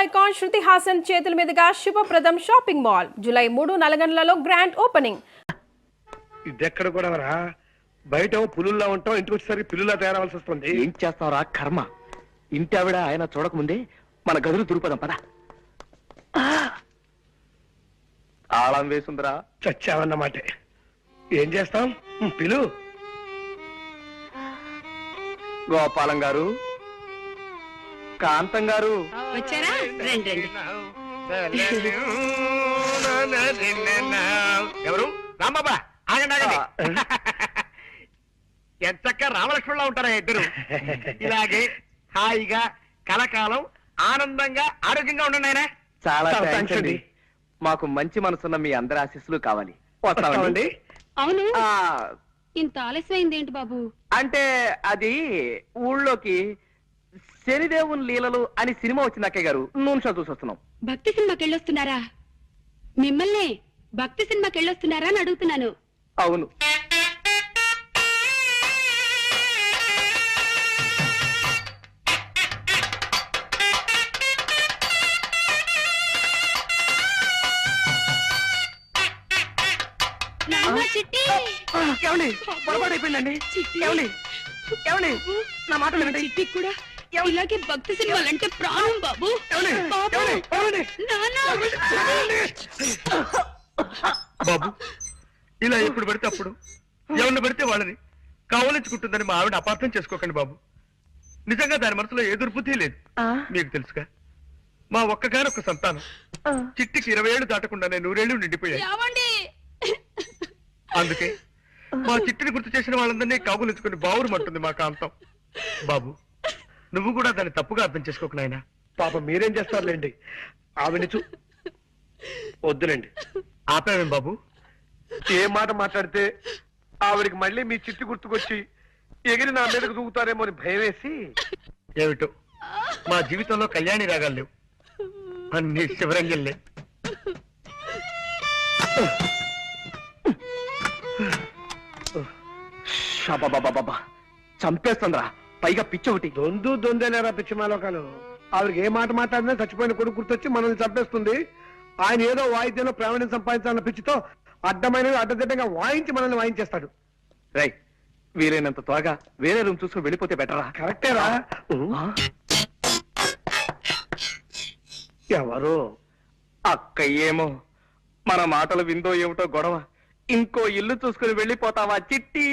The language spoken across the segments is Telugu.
ఐకాన్ శృతి హాసన్ చేతుల మీదుగా శుభప్రదం షాపింగ్ మాల్ జూలై 3 నల్గొండలలో గ్రాండ్ ఓపెనింగ్. ఇదెక్కడ కూడా బయట పులుల్లా ఉంటాం, ఇంటికి వచ్చేసరికి పిల్లులా తయారవలసి వస్తుంది. ఏం చేస్తావురా కర్మ. ఇంటి ఆవిడ ఆయన చూడకముందే మన గదులు దురుపదం పద. తాళం వేసుందిరా. చచ్చావన్నమాట. ఏం చేస్తాం, పిలు. గోపాలం గారు, కాంతం గారు వచ్చారా? రండి రండి. ఎవరు? రాంబాబా, ఆగండి ఆగండి. ఎంతక్క రామలక్ష్మణులా ఉంటారా ఇద్దరు. ఇలాగే హాయిగా కలకాలం ఆనందంగా ఆరోగ్యంగా ఉండండి ఆయన. చాలా థాంక్స్ అండి. మాకు మంచి మనసున్న మీ అందరి ఆశీస్సులు కావాలి. వస్తామండి. అవును, ఇంత ఆలస్యమైంది ఏంటి బాబు? అంటే అది ఊళ్ళోకి శనిదేవుని లీలలు అని సినిమా వచ్చింది అక్కయ్య గారు, నూనె షో చూసి వస్తున్నాం. భక్తి సినిమాకి వెళ్ళొస్తున్నారా? మిమ్మల్ని భక్తి సినిమాకి వెళ్ళొస్తున్నారా అని అడుగుతున్నాను. అవును. ఏమండి పొరపాటైపోయిందండి. ఏమండి ఏమండి నా మాట వినండి. చిట్టి కూడా ఇలాగే భక్తి సినిమాలంటే ప్రాణం బాబు. బాబు, ఇలా ఎప్పుడు పడితే అప్పుడు ఎవరిని పడితే వాళ్ళని కావలించుకుంటుందని మా ఆవిడ అపార్థం చేసుకోకండి బాబు. నిజంగా దాని మనసులో ఏ దుర్బుద్ధి లేదు. మీకు తెలుసుగా, మా ఒక్కగానొక్క సంతానం చిట్టికి 20 ఏళ్ళు దాటకుండానే 100 ఏళ్ళు నిండిపోయాయి. అందుకే మా చిట్టిని గుర్తు చేసిన వాళ్ళందరినీ కాగులించుకుని బావురుమంటుంది మా కాంతం. బాబు, నువ్వు కూడా దాన్ని తప్పుగా అర్థం చేసుకోకు నాయనా. పాప మీరేం చేస్తారులేండి, ఆవిడ వద్దులేండి. ఆపావేం బాబు? ఏ మాట మాట్లాడితే ఆవిడికి మళ్ళీ మీ చిట్టి గుర్తుకొచ్చి ఎగిరి నా మీదకు దూకుతారేమో అని భయం వేసి. ఏమిటో మా జీవితంలో కళ్యాణి రాగాలు లేవు, అన్ని శివరంజల్లే. బాబా చంపేస్తుందిరా, పైగా పిచ్చి ఒకటి. దొందేనేరా పిచ్చి మాలోకాలు. ఆవిడకి ఏ మాట మాట్లాడినా చచ్చిపోయిన కొడుకు గుర్తొచ్చి మనల్ని చంపేస్తుంది. ఆయన ఏదో వాయిద్యంలో ప్రావీణ్యం సంపాదించాలన్న పిచ్చితో అడ్డమైనవి అడ్డదిడ్డంగా వాయించి మనల్ని వాయించేస్తాడు. రై, వీలైనంత త్వరగా వేరే రూమ్ చూసుకుని వెళ్ళిపోతే బెటరా? కరెక్టేరా. ఎవరు? అక్క ఏమో మన మాటలు విందో ఏమిటో గొడవ. ఇంకో ఇల్లు చూసుకుని వెళ్ళిపోతావా చిట్టి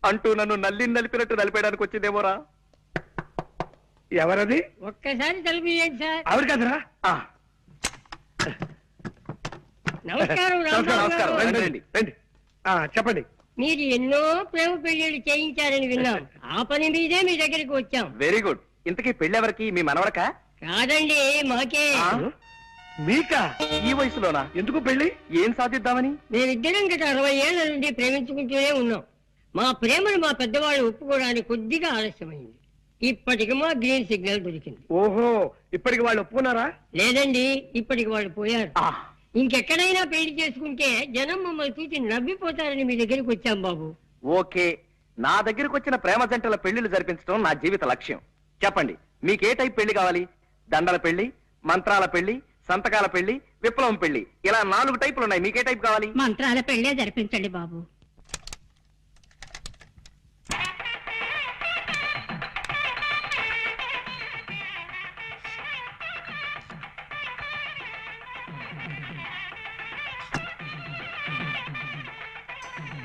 అంటూ నన్ను నలిపినట్టు నలిపేయడానికి వచ్చిందేమోరా. ఎవరది? ఒక్కసారి తలుపుయండి సార్. ఆవిడ కదరా? నమస్కారం. నమస్కారం. రండి, రండి, రండి. చెప్పండి. మీరు ఎన్నో ప్రేమ పెళ్లిళ్ళు చేయించారని విన్నాం. ఆ పని మీదే మీ దగ్గరికి వచ్చాం. Very good. ఇంతకీ పెళ్ళెవరికి? మీ మనవడక? కాదండి, మాకే. మీకా? ఈ వయసులోనా? ఎందుకు పెళ్లి? ఏం సాధిద్దామని? మేమిద్దరం గత 60 ఏళ్ల నుండి ప్రేమించుకుంటూనే ఉన్నాం. మా ప్రేమను మా పెద్దవాళ్ళు ఒప్పుకోవడానికి కొద్దిగా ఆలస్యమైంది. ఇప్పటికి మా గ్రీన్ సిగ్నల్ దొరికింది. ఓహో, ఇప్పటికి వాళ్ళు ఒప్పుకున్నారా? లేదండి, ఇప్పటికి వాళ్ళు పోయారు. ఇంకెక్కడైనా పెళ్లి చేసుకుంటే జనం మమ్మల్ని చూసి నవ్విపోతారని మీ దగ్గరికి వచ్చాం బాబు. ఓకే, నా దగ్గరకు వచ్చిన ప్రేమ జంటల పెళ్లిళ్ళు జరిపించడం నా జీవిత లక్ష్యం. చెప్పండి, మీకే టైప్ పెళ్లి కావాలి? దండల పెళ్లి, మంత్రాల పెళ్లి, సంతకాల పెళ్లి, విప్లవం పెళ్లి, ఇలా 4 టైపులు ఉన్నాయి. మీకే టైప్ కావాలి? మంత్రాల పెళ్లే జరిపించండి బాబు.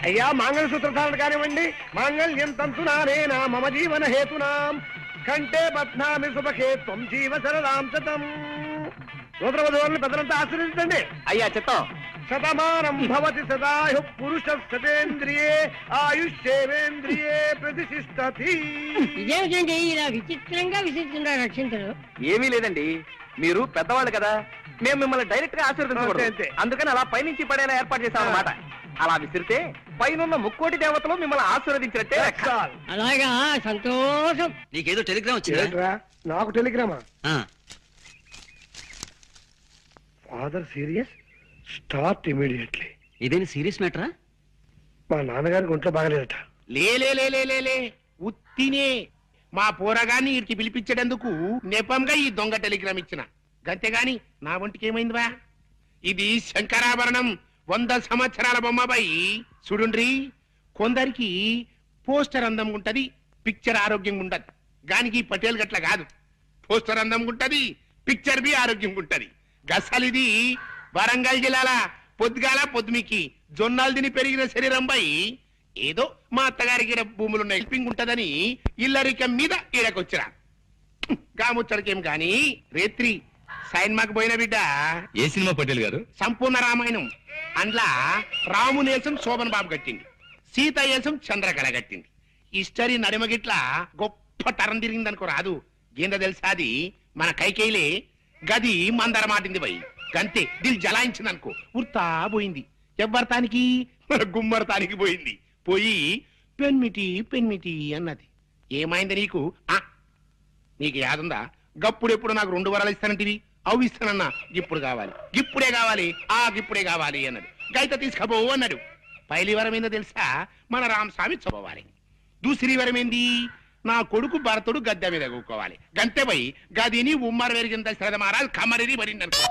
అయ్యా, మంగళసూత్రధారణ కానివ్వండి. మాంగళ్యం తంతునానేనా మమ జీవన హేతునాం కంటే బధ్నామి సుభకే త్వం జీవ శరదాం శతం. సూత్రవధువులను పెద్దలంతా ఆశీర్వదించండి. అయ్యా చిత్తం. శతమానం భవతి సదాయు పురుష శతేంద్రియే ఆయుష్యేవేంద్రియే ప్రతిష్ఠతి. ఇదేమిటండి ఇలా విచిత్రంగా విసిస్తున్నారు రక్షించరు? ఏమీ లేదండి, మీరు పెద్దవాళ్ళు కదా, మేము మిమ్మల్ని డైరెక్ట్ గా ఆశీర్వదించకూడదు. అందుకని అలా పైనుంచి పడేలా ఏర్పాటు చేశాం అన్నమాట. అలా విసిరితే పైనున్న 3 దేవతలు మిమ్మల్ని ఆశీర్వదించినట్టే. అలాగా, సంతోషం. నీకేదో టెలిగ్రామ్ వచ్చిందా? నాకు టెలిగ్రామా? Father serious, start immediately. ఇదేని సీరియస్ మ్యాటరా? మా నాన్నగారికి ఒంట్లో బాగలేదట. లే ఉత్తినే మా పోరగాన్ని వీరికి పిలిపించేందుకు నెపంగా ఈ దొంగ టెలిగ్రామ్ ఇచ్చిన. గంతేగాని నా ఒంటికి ఏమైందివా? ఇది శంకరాభరణం 100 సంవత్సరాల బొమ్మబాయి. చూడుండ్రి, కొందరికి పోస్టర్ అందం ఉంటది, పిక్చర్ ఆరోగ్యంగా ఉండదు. గానికి పటేల్ గట్ల కాదు. పోస్టర్ అందం ఉంటది, పిక్చర్ బి ఆరోగ్యంగా ఉంటది. గసలిది వరంగల్ జిల్లాల పొద్దుగాల పొద్దుమికి జొన్నాలు తిని పెరిగిన శరీరం బై. ఏదో మా అత్తగారికి ఈడ భూములున్న హెల్పింగ్ ఉంటదని ఇల్లరికం మీద ఈడకొచ్చిరా. గాముచ్చడికేం గాని రేత్రి సైన్మాకు పోయిన బిడ్డ. ఏ సినిమా పటేల్ గారు? సంపూర్ణ రామాయణం. అందులో రామునేసం శోభన్ బాబు కట్టింది, సీత ఏసం చంద్రకళ కట్టింది. హిస్టరీ నడిమగిట్ల గొప్ప తరం తిరిగింది అనుకో రాదు. ఏందో తెలుసా, అది మన కైకేయిలే గది మందర మాటింది పోయి. గంతే దిల్ జలాయించింది అనుకో, ఉర్తా పోయింది. ఎవ్వరతానికి? మన గుమ్మరతానికి పోయింది. పోయి పెన్మిటి పెన్మిటి అన్నది. ఏమైంది నీకు? నీకు యాదుందా? గప్పుడెప్పుడు నాకు 2 వరాలు ఇస్తానంటివి, అవి ఇస్తానన్నా. ఇప్పుడు కావాలి, ఇప్పుడే కావాలి, ఇప్పుడే కావాలి అన్నాడు. గైత తీసుకపోవు అన్నాడు. పైలి వరం ఏందో తెలుసా? మన రామస్వామి చదవాలి. దూసరి వరం ఏంది? నా కొడుకు భరతుడు గద్దె మీద కూకోవాలి. గంతే పోయి గదిని ఉమ్మర వెరిగింత శ్రద్ధ మారాలి, కమరిని పడింది అనుకో.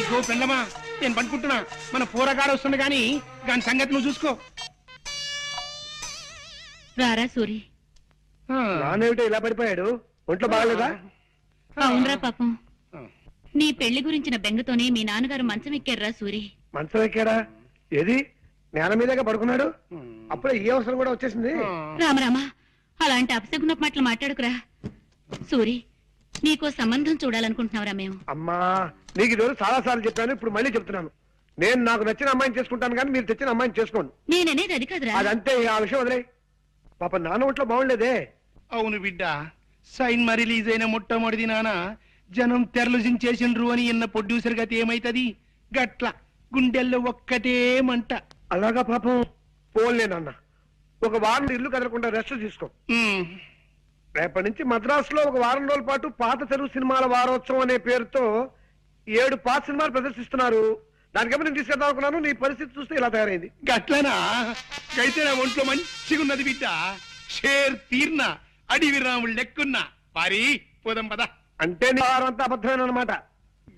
ఇగో పెళ్ళమా, నేను పనుకుంటున్నా. మన పూరగాడు వస్తుంది గాని దాని సంగతి నువ్వు చూసుకో. రారా సూరి. నానేమిటో ఇలా పడిపోయాడు? ఒంట్లో బాగాలేదా? అవునరా పాపం, నీ పెళ్లి గురించిన బెంగతోనే మీ నాన్నగారు మంచం ఎక్కారా సూరి. మంచం ఎక్కాడా? ఏది నేల మీదగా పడుకున్నాడు? అప్పుడే ఈ అవసరం కూడా వచ్చేసింది. రామరామా, అలాంటి అపశకున మాటలు మాట్లాడుకురా. సూరి, నీకో సంబంధం చూడాలనుకుంటున్నావురా మేము. అమ్మా, నీకు ఈరోజు చాలా సార్లు చెప్పాను, ఇప్పుడు మళ్ళీ చెప్తున్నాను. నేను నాకు నచ్చిన అమ్మాయిని చేసుకుంటాను కానీ మీరు తెచ్చిన అమ్మాయిని చేసుకోండి. నేననేది అది కాదురా. అదంతే, ఆ విషయం వదిలే. పాప నాన్న ఒంట్లో బాగుండలేదే. అవును బిడ్డ, సైన్మా రిలీజ్ అయిన మొట్టమొదటి నాన్న జనం తెరలు జించేసిండ్రు అని ఇన్న ప్రొడ్యూసర్ గతి ఏమైతది? గట్ల గుండెల్లో ఒక్కటే మంట. అలాగా పాపం. పోన్లే నాన్న, ఒక వారం ఇల్లు కదలకుండా రెస్ట్ తీసుకో. రేపటి నుంచి మద్రాసులో ఒక వారం రోజుల పాటు పాత తెలుగు సినిమాల వారోత్సవం అనే పేరుతో 7 పాత సినిమాలు ప్రదర్శిస్తున్నారు. దానికేమో నేను తీసుకెళ్దాం అనుకున్నాను. నీ పరిస్థితి చూస్తే ఇలా తయారైంది. గట్లనా? అయితే నా ఒంట్లో మంచిగున్నది బిడ్డ. షేర్ తీర్న అడివి రాముడు లెక్కున్నా. పారి పోదాం పద. అంటే నీ వారంతా అబద్ధమైన అనమాట.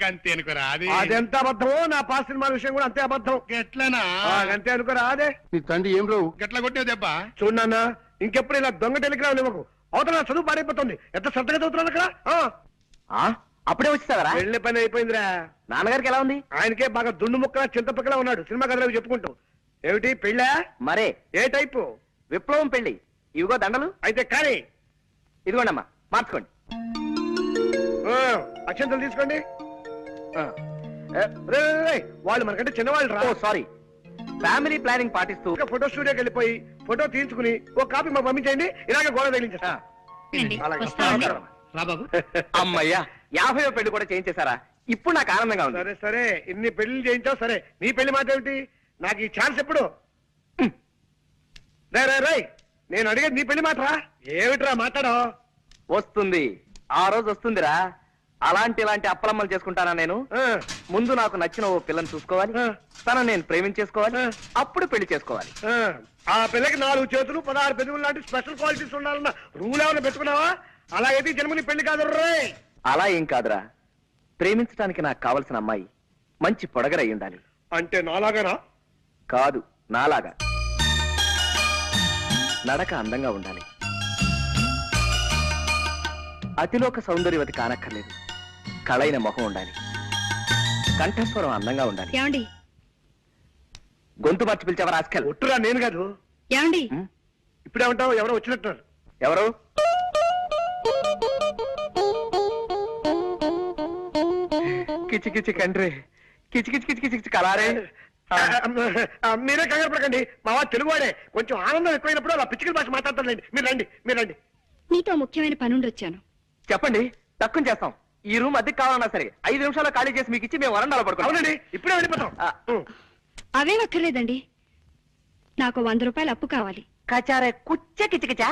గంతే అనుకోరా? అదెంత అబద్ధమో నా పాత సినిమాల విషయం కూడా అంతే అబద్ధం. గట్లనా? అంతే అనుకోరా? అదే నీ తండ్రి ఏం రావు గట్ల కొట్టావు దెబ్బ. చూడన్నా, ఇంకెప్పుడు ఇలా దొంగ టెలిగ్రామ్ ఇవ్వకు. అవతల చదువు పాడైపోతుంది. ఎంత శ్రద్ధగా చదువుతున్నాను అక్కడ. అప్పుడే వచ్చేసావరా? వెళ్ళే పని అయిపోయిందిరా. నాన్నగారికి ఎలా ఉంది? ఆయనకే బాగా దుండు ముక్కలా చింతపక్కలా ఉన్నాడు. సినిమా కథలు చెప్పుకుంటావు. ఏమిటి పెళ్ళా? మరే. ఏ టైపు? విప్లవం పెళ్లి. ఇవిగో దండలు. అయితే కానీ ఇదిగోండమ్మా, మార్చుకోండి. అక్షంతలు తీసుకోండి. వాళ్ళు మనకంటే చిన్నవాళ్ళు రా. సారీ. ఫ్యామిలీ ప్లానింగ్ పాటిస్తూ ఫోటో స్టూడియోకి వెళ్ళిపోయి ఫోటో తీయించుకుని ఒక కాపీ మాకు పంపించండి. ఇలాగే గోడ తగిలించేస్తా. రండి, అలాగే. వస్తామండి. రా బాబు. అమ్మయ్యా, 50వ పెళ్లి కూడా చేయించేశారా? ఇప్పుడు నాకు ఆనందంగా ఉంది. సరే సరే, ఇన్ని పెళ్లి చేయించావు సరే. నీ పెళ్లి మాట ఏమిటి? నాకు ఈ ఛాన్స్ ఎప్పుడు? రై నేను అడిగేది నీ పెళ్లి మాట రా. ఏమిట్రా మాట్లాడో? వస్తుంది, ఆ రోజు వస్తుందిరా. ఇలాంటి అప్పలమ్మలు చేసుకుంటానా నేను? ముందు నాకు నచ్చిన ఓ పిల్లని చూసుకోవాలి, తనను నేను ప్రేమించేసుకోవాలి, అప్పుడు పెళ్లి చేసుకోవాలి. ఆ పిల్లకి 4 చేతులు 16 పెదవులు లాంటి స్పెషల్ క్వాలిటీస్ ఉండాలన్న రూల్ ఏమైనా పెట్టుకున్నావా? అలాగైతే జన్మని పెళ్లి కాదు రే. అలా ఏం కాదురా, ప్రేమించడానికి నాకు కావలసిన అమ్మాయి మంచి పొడగరై ఉండాలి. అంటే నాలాగానా? కాదు, నాలాగా. నడక అందంగా ఉండాలి, అతిలోక సౌందర్యవతి కానక్కర్లేదు. కళైన మొహం ఉండాలి, కంఠస్వరం అందంగా ఉండాలి. ఏమండి? గొంతు మార్చి పిలిచావా రాస్కల్? ఒట్టురా, నేను కాదు. ఏమండి? ఇప్పుడేమంటావు? ఎవరో వచ్చినట్టున్నారు. ఎవరు? కిచి కిచి కండ్రి, కిచి కిచి కిచి కిచి కలారే. మీరే కంగారు పడకండి, మా వాడు తెలుగువాడే. కొంచెం ఆనందం ఎక్కువైనప్పుడు అలా పిచ్చికల భాష మాట్లాడతారులేండి. మీరు రండి, మీరు రండి. నీతో ముఖ్యమైన పనుండి వచ్చాను. చెప్పండి, తక్కువ చేస్తాం. ఈ రూమ్ అద్దెకి కావాలన్నా సరే 5 నిమిషాల్లో ఖాళీ చేసి మీకు ఇచ్చి మేము వరండాలో పడుకోండి. అవునండి, ఇప్పుడే వెళ్ళిపోతాం. అవే అక్కర్లేదండి, నాకు 100 రూపాయలు అప్పు కావాలి. కచారే కుచ్చ కిచకిచా.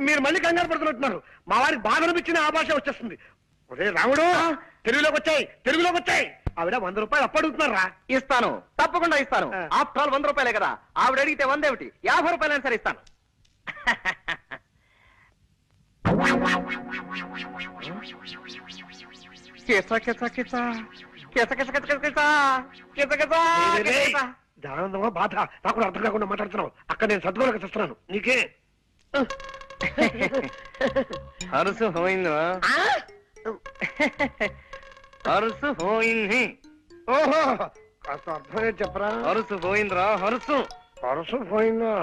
మీరు మళ్ళీ కంగారు పడుతున్నట్టున్నారు. మా వారికి బాగా అనిపించిన ఆ భాష వచ్చేస్తుంది. ఒరే రాముడు, తెలుగులోకి వచ్చాయి. ఆవిడ 100 రూపాయలు అప్పడుగుతున్నారా? ఇస్తాను, తప్పకుండా ఇస్తాను. ఆఫ్టర్ ఆల్ 100 రూపాయలే కదా. ఆవిడ అడిగితే 100 ఏమిటి, 50 రూపాయలైనా సరే ఇస్తాను. కిస కిస కిస కిస కిస కిస కిస కిస కిస కిస. దానందమా బాధ నాకు కూడా అర్థం కాకుండా మాట్లాడుతున్నావు. అక్కడ నేను సర్దుకోలేక చేస్తున్నాను. నీకే హరుసు పోయిందా? హరుసు పోయింది. ఓహో కాస్త అర్థమే చెప్పరా. హరుసు పోయిందిరా హరుసు. పరసు పోయిందా?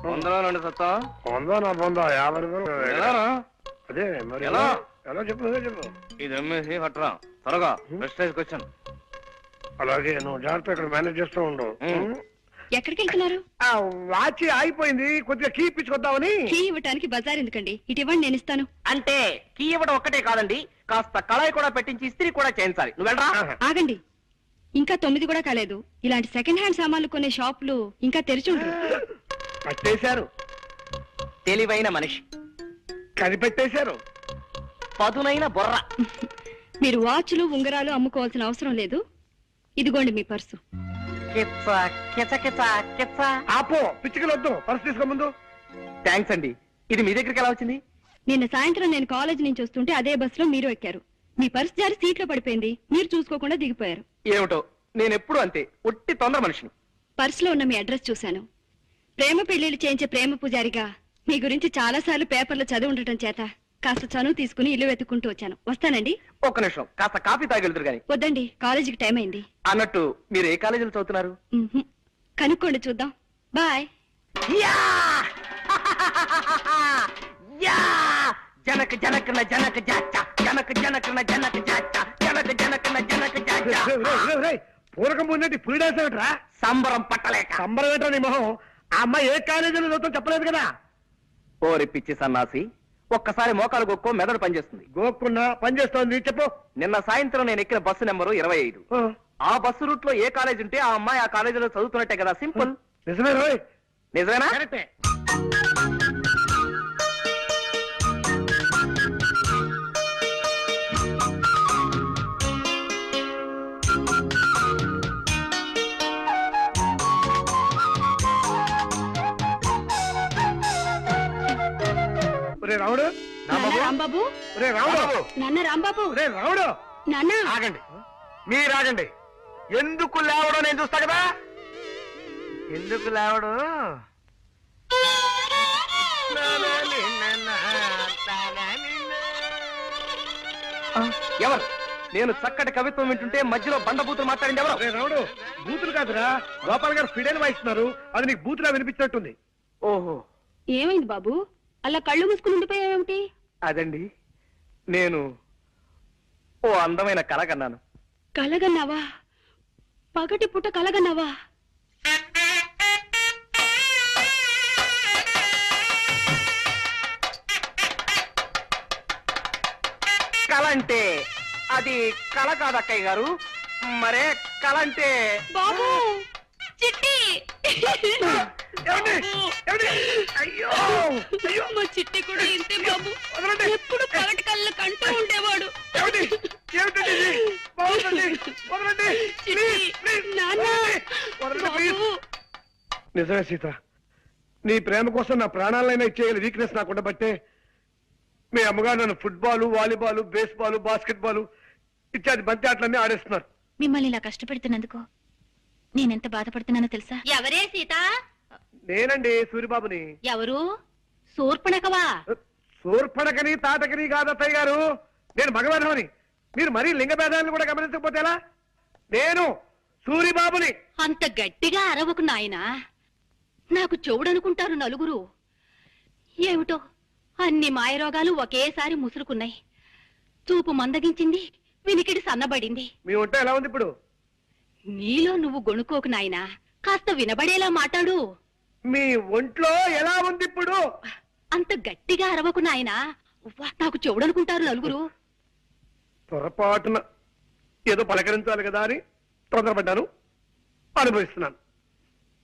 వందలో నుండి సత్తా పొందా నా పొందా 50 రూపాయలు. ఎలారా? అదే మరి ఎలా? ఎలా చెప్పు నువ్వే చెప్పు. ఇది అమ్మేసి పట్టరా త్వరగా ప్రెస్టేజ్ క్వశ్చన్. అలాగే నువ్వు జాగ్రత్త ఇక్కడ మేనేజ్ చేస్తూ ఉండు. ఎక్కడికి వెళ్తున్నారు? ఆ వాచ్ ఆగిపోయింది, కొద్దిగా కీ ఇప్పించుకొద్దామని. కీ ఇవ్వటానికి బజార్ ఎందుకండి? ఇటు ఇవ్వండి, నేను ఇస్తాను. అంటే కీ ఇవ్వడం ఒక్కటే కాదండి, కాస్త కళాయి కూడా పెట్టించి ఇస్త్రీ కూడా చేయించాలి. నువ్వు వెళ్ళరా. ఆగండి, ఇంకా 9 కూడా కాలేదు. ఇలాంటి సెకండ్ హ్యాండ్ సామాన్లు కొనే షాపులు ఇంకా తెరిచి ఉండరు. పట్టేశారు, తెలివైన మనిషి, కనిపెట్టేశారు. పదునైన బొర్ర. మీరు వాచ్లు ఉంగరాలు అమ్ముకోవాల్సిన అవసరం లేదు. ఇదిగోండి మీ పర్సు. కిచ్చ కిచ కిచ కిచ్చ. ఆపో, పిచ్చికలు వద్దు, పర్సు తీసుకో ముందు. థ్యాంక్స్ అండి. ఇది మీ దగ్గరికి ఎలా వచ్చింది? నిన్న సాయంత్రం నేను కాలేజ్ నుంచి వస్తుంటే అదే బస్సులో మీరు ఎక్కారు. మీ పర్సు జారి సీట్లో పడిపోయింది. మీరు చూసుకోకుండా దిగిపోయారు. ఏమిటో, నేను ఎప్పుడు అంతే, ఒట్టి తొందర మనిషిని. పర్సులో ఉన్న మీ అడ్రస్ చూశాను. ప్రేమ పెళ్లిళ్ళు చేయించే ప్రేమ పూజారిగా మీ గురించి చాలా సార్లు పేపర్లో చదివి ఉండటం చేత కాస్త చనువు తీసుకుని ఇల్లు వెతుక్కుంటూ వచ్చాను. వస్తానండి. ఒక్క నిమిషం, కాస్త కాఫీ తాగెళ్తురు గాని. వద్దండి, కాలేజీకి టైం అయింది. అన్నట్టు మీరు ఏ కాలేజీలో చదువుతున్నారు? మ్మ్హ్మ్. కనుక్కోండి, చూద్దాం. బాయ్. యా! యా! జనక జనకన జనక జాచ, జనక జనకన జనక జాచ, జనక జనకన జనక జాచ. పూరకం ముందంటే పులిడేసేమిట్రా? సంబరం పట్టలేక. సంబరం ఏంటో నీ మొహం. ఆ అమ్మాయి ఏ కాలేజీలో చదువుతాం చెప్పలేదు కదా. ఓరి పిచ్చి సన్నాసి, ఒక్కసారి మోకాలు గొక్కో మెదడు పనిచేస్తుంది. గోక్కున్నా పని చేస్తోంది, చెప్పు. నిన్న సాయంత్రం నేను ఎక్కిన బస్సు నెంబరు 25. ఆ బస్సు రూట్ లో ఏ కాలేజ్ ఉంటే ఆ అమ్మాయి ఆ కాలేజీలో చదువుతున్నట్టే కదా. సింపుల్. నిజమే రోయ్. నిజమేనా? కరెక్టే. ఒరే రాముడు, నాన్న రాంబాబు, ఒరే రాముడు, నాన్న రాంబాబు, ఒరే రాముడు. నాన్న. ఆగండి, మీరు ఆగండి. ఎందుకు లేవడో నేను చూస్తా కదా. ఎందుకు లేవడు? ఎవరు? నేను చక్కటి కవిత్వం వింటుంటే మధ్యలో బండబూతులు మాట్లాడింది ఎవరు? ఒరే రాముడు, బూతులు కాదురా, గోపాల్ గారు ఫిడేలు వాయిస్తున్నారు. అది నీకు బూతులా వినిపించినట్టుంది. ఓహో, ఏమైంది బాబు, అలా కళ్ళు మూసుకుని ఉండిపోయావేమిటి? అదండి, నేను ఓ అందమైన కళ కన్నాను. కలగన్నావా? పగటి పుట్ట కలగన్నావా? కళ అంటే అది కళ కాదు అక్కయ్య గారు. మరే కళ అంటే బాబు, చిట్టి. ఏమండి? ఏమండి? అయ్యో అయ్యో, మా చిట్టి కూడా ఇంతే బాబు. వదలండి. ఎప్పుడు పగటి కళ్ళు కంటూ ఉండేవాడు. ఏమండి? ఏమిటండి ఇది? బాగుందండి. వదలండి. ప్లీజ్, ప్లీజ్, నాన్న. వదలండి, ప్లీజ్. బాబు. నిజమే సీత, నీ ప్రేమ కోసం నా ప్రాణాలైనా ఇచ్చేయాలి వీక్నెస్ నాకు ఉండబట్టే మీ అమ్మగారు నన్ను ఫుట్బాల్, వాలీబాల్, బేస్బాల్, బాస్కెట్బాల్ ఇత్యాది బంతి ఆటలన్నీ ఆడేస్తున్నారు. మిమ్మల్ని ఇలా కష్టపెడుతున్నందుకు నేనెంత బాధపడుతున్నానో తెలుసా? ఎవరే సీత? నేనండి సూరిబాబుని. ఎవరు? శూర్పణఖవా? సూర్పణకని తాటకని కాదత్తయ్య గారు, నేను మగవేధమని. మీరు మరీ లింగ భేదాలను కూడా గమనించకపోతే ఎలా? నేను సూరిబాబుని. అంత గట్టిగా అరవకు నాయనా, నాకు చెవుడనుకుంటారు నలుగురు. ఏమిటో అన్ని మాయరోగాలు ఒకేసారి ముసురుకున్నాయి. చూపు మందగించింది, వినికిడి సన్నబడింది. మీ ఒంట ఎలా ఉంది ఇప్పుడు? నీలో నువ్వు గొణుకోకు నాయనా, కాస్త వినబడేలా మాట్లాడు. మీ ఒంట్లో ఎలా ఉంది ఇప్పుడు? అంత గట్టిగా అరవకు నాయనా, నాకు చెవుడనుకుంటారు నలుగురు. పొరపాటున ఏదో పలకరించాలి కదా అని తొందరపడ్డాను, అనుభవిస్తున్నాను.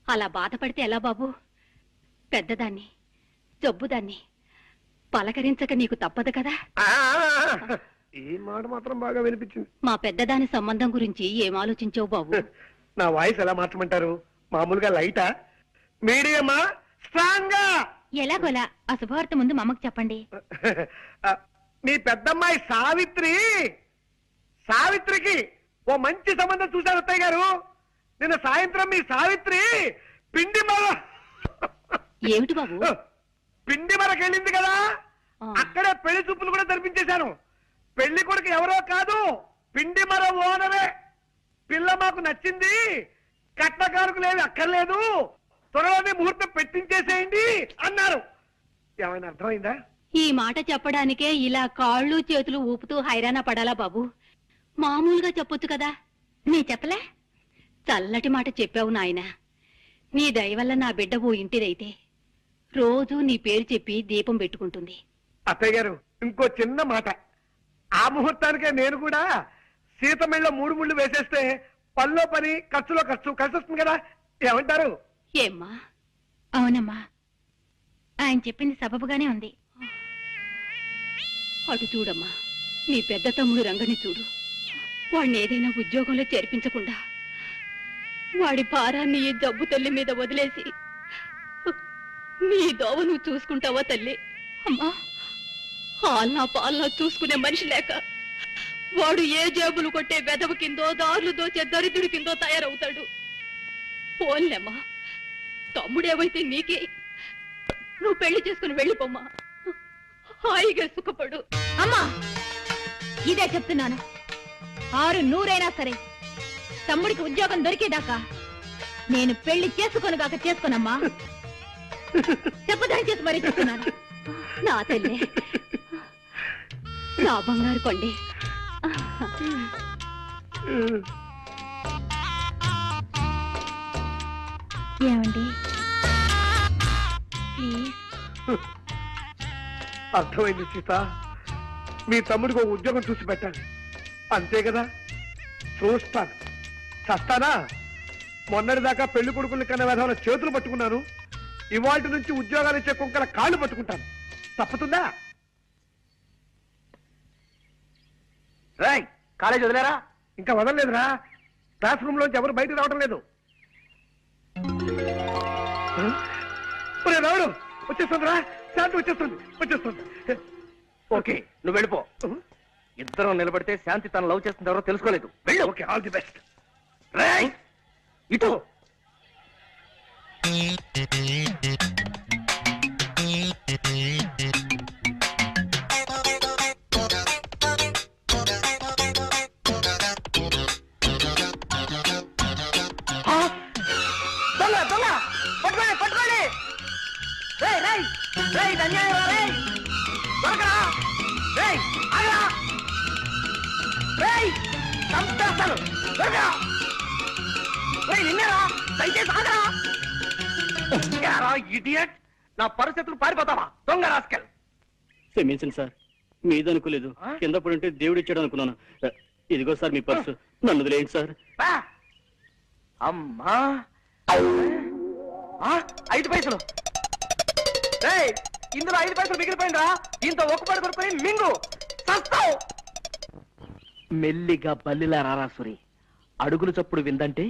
అలా బాధపడితే ఎలా బాబు? పెద్దదాన్ని, జబ్బుదాన్ని పలకరించక నీకు తప్పదు కదా. ఆ, ఈ మాట మాత్రం బాగా వినిపించింది. మా పెద్దదాని సంబంధం గురించి ఏం ఆలోచించావు బాబు? నా వాయిస్ ఎలా మార్చమంటారు? మామూలుగా లైటా, మీడియమా, స్ట్రాంగా? ఎలాగోలా ఆ శుభవార్త ముందు మా అమ్మకు చెప్పండి. మీ పెద్దమ్మాయి సావిత్రి సావిత్రికి ఓ మంచి సంబంధం చూశారు అత్తయ్య గారు. నిన్న సాయంత్రం మీ సావిత్రి పిండి మర ఏమిటి బాబు? పిండి మరకెళ్ళింది కదా, అక్కడే పెళ్లి చూపులు కూడా జరిపించేశాను. పెళ్లి కొడుకు ఎవరో కాదు, పిండి మర ఓనరే. పిల్ల మాకు నచ్చింది, కట్నకారుకులేవి అక్కర్లేదు, త్వరలోనే ముహూర్తం పెట్టించేసేయండి అన్నారు. ఏమైనా అర్థమైందా? ఈ మాట చెప్పడానికే ఇలా కాళ్ళు చేతులు ఊపుతూ హైరాణ పడాలా బాబు? మామూలుగా చెప్పొచ్చు కదా. నీ చెప్పలే? చల్లటి మాట చెప్పావు నాయనా. నీ దయ వల్ల నా బిడ్డ ఓ ఇంటిదైతే రోజూ నీ పేరు చెప్పి దీపం పెట్టుకుంటుంది. అత్తయ్య గారు, ఇంకో చిన్న మాట. ఆ ముహూర్తానికే నేను కూడా సీతమెళ్ళ 3 ముళ్ళు వేసేస్తే పనిలో పని, ఖర్చులో ఖర్చు కలిసి వస్తుంది కదా. ఏమంటారు? ఏమ్మా? అవునమ్మా, ఆయన చెప్పింది సబబుగానే ఉంది. అటు చూడమ్మా, నీ పెద్ద తమ్ముడు రంగని చూడు. వాడిని ఏదైనా ఉద్యోగంలో చేర్పించకుండా వాడి భారాన్ని ఈ జబ్బు తల్లి మీద వదిలేసి నీ దోవ నువ్వు చూసుకుంటావా తల్లి? అమ్మా, హాల్నా పాలనా చూసుకునే మనిషి లేక వాడు ఏ జేబులు కొట్టే వెదవు కిందో, దారులు దోచే దరిద్రుడి కిందో తయారవుతాడు. పోన్లేమ్మా, తమ్ముడేవైతే నీకే. నువ్వు పెళ్లి చేసుకుని వెళ్ళిపోమ్మా, హాయిగా సుఖపడు. అమ్మా, ఇదే చెప్తున్నాను. 600 సరే, తమ్ముడికి ఉద్యోగం దొరికేదాకా నేను పెళ్లి చేసుకోనుగాక చేసుకోనమ్మా. చెప్పదని చేసి మరీ చెప్తున్నాను. నా తల్లి, నా బంగారు కొండే. ఏమండి, ప్లీజ్. అర్థమైంది సీత. మీ తమ్ముడికి ఒక ఉద్యోగం చూసి పెట్టాలి, అంతే కదా. చూస్తాను, చస్తానా? మొన్నటిదాకా పెళ్లి కొడుకులు కన్నా విధాన చేతులు పట్టుకున్నాను, ఇవాటి నుంచి ఉద్యోగాలు ఇచ్చే కుక్కల కాళ్ళు పట్టుకుంటాను. తప్పుతుందా? రేయ్, కాలేజ్ వదిలేరా? ఇంకా వదలలేదురా. క్లాస్ రూమ్ లోంచి ఎవరు బయటకు రావడం లేదు. రావుడు వచ్చేస్తుందిరా, శాంతి వచ్చేస్తుంది. ఓకే, నువ్వు వెళ్ళిపో. ఇద్దరం నిలబడితే శాంతి తన లవ్ చేస్తుంది ఎవరో తెలుసుకోలేదు. వెళ్ళు. Okay, all the best. రేయ్, ఇటు. దొంగ దొంగ, పట్టుకోండి. రేయ్, అన్యాయం రా. రేయ్, దొరకరా. రేయ్, ఆగరా. రేయ్, చంపేస్తాను. దొరకరా. రేయ్, నిన్నేరా. దయచేసి ఆగరా. ఏరా, ఇడియట్. నా పరిస్థితులు పారిపోతావా దొంగ రాస్కెల్? క్షమించండి సార్, మీదనుకోలేదు. కింద పడుంటే దేవుడు ఇచ్చాడు అనుకున్నాను. ఇదిగో సార్ మీ పర్సు, నన్ను వదిలేయండి సార్. అమ్మా, 5 పైసలు. రేయ్, ఇందులో 5 పైసలు మిగిలిపోయిందా? దీంతో ఒక్కపడి కొనుక్కొని మింగు, చస్తావు. మెల్లిగా బల్లిలా రారాసురి. అడుగులు చప్పుడు విందంటే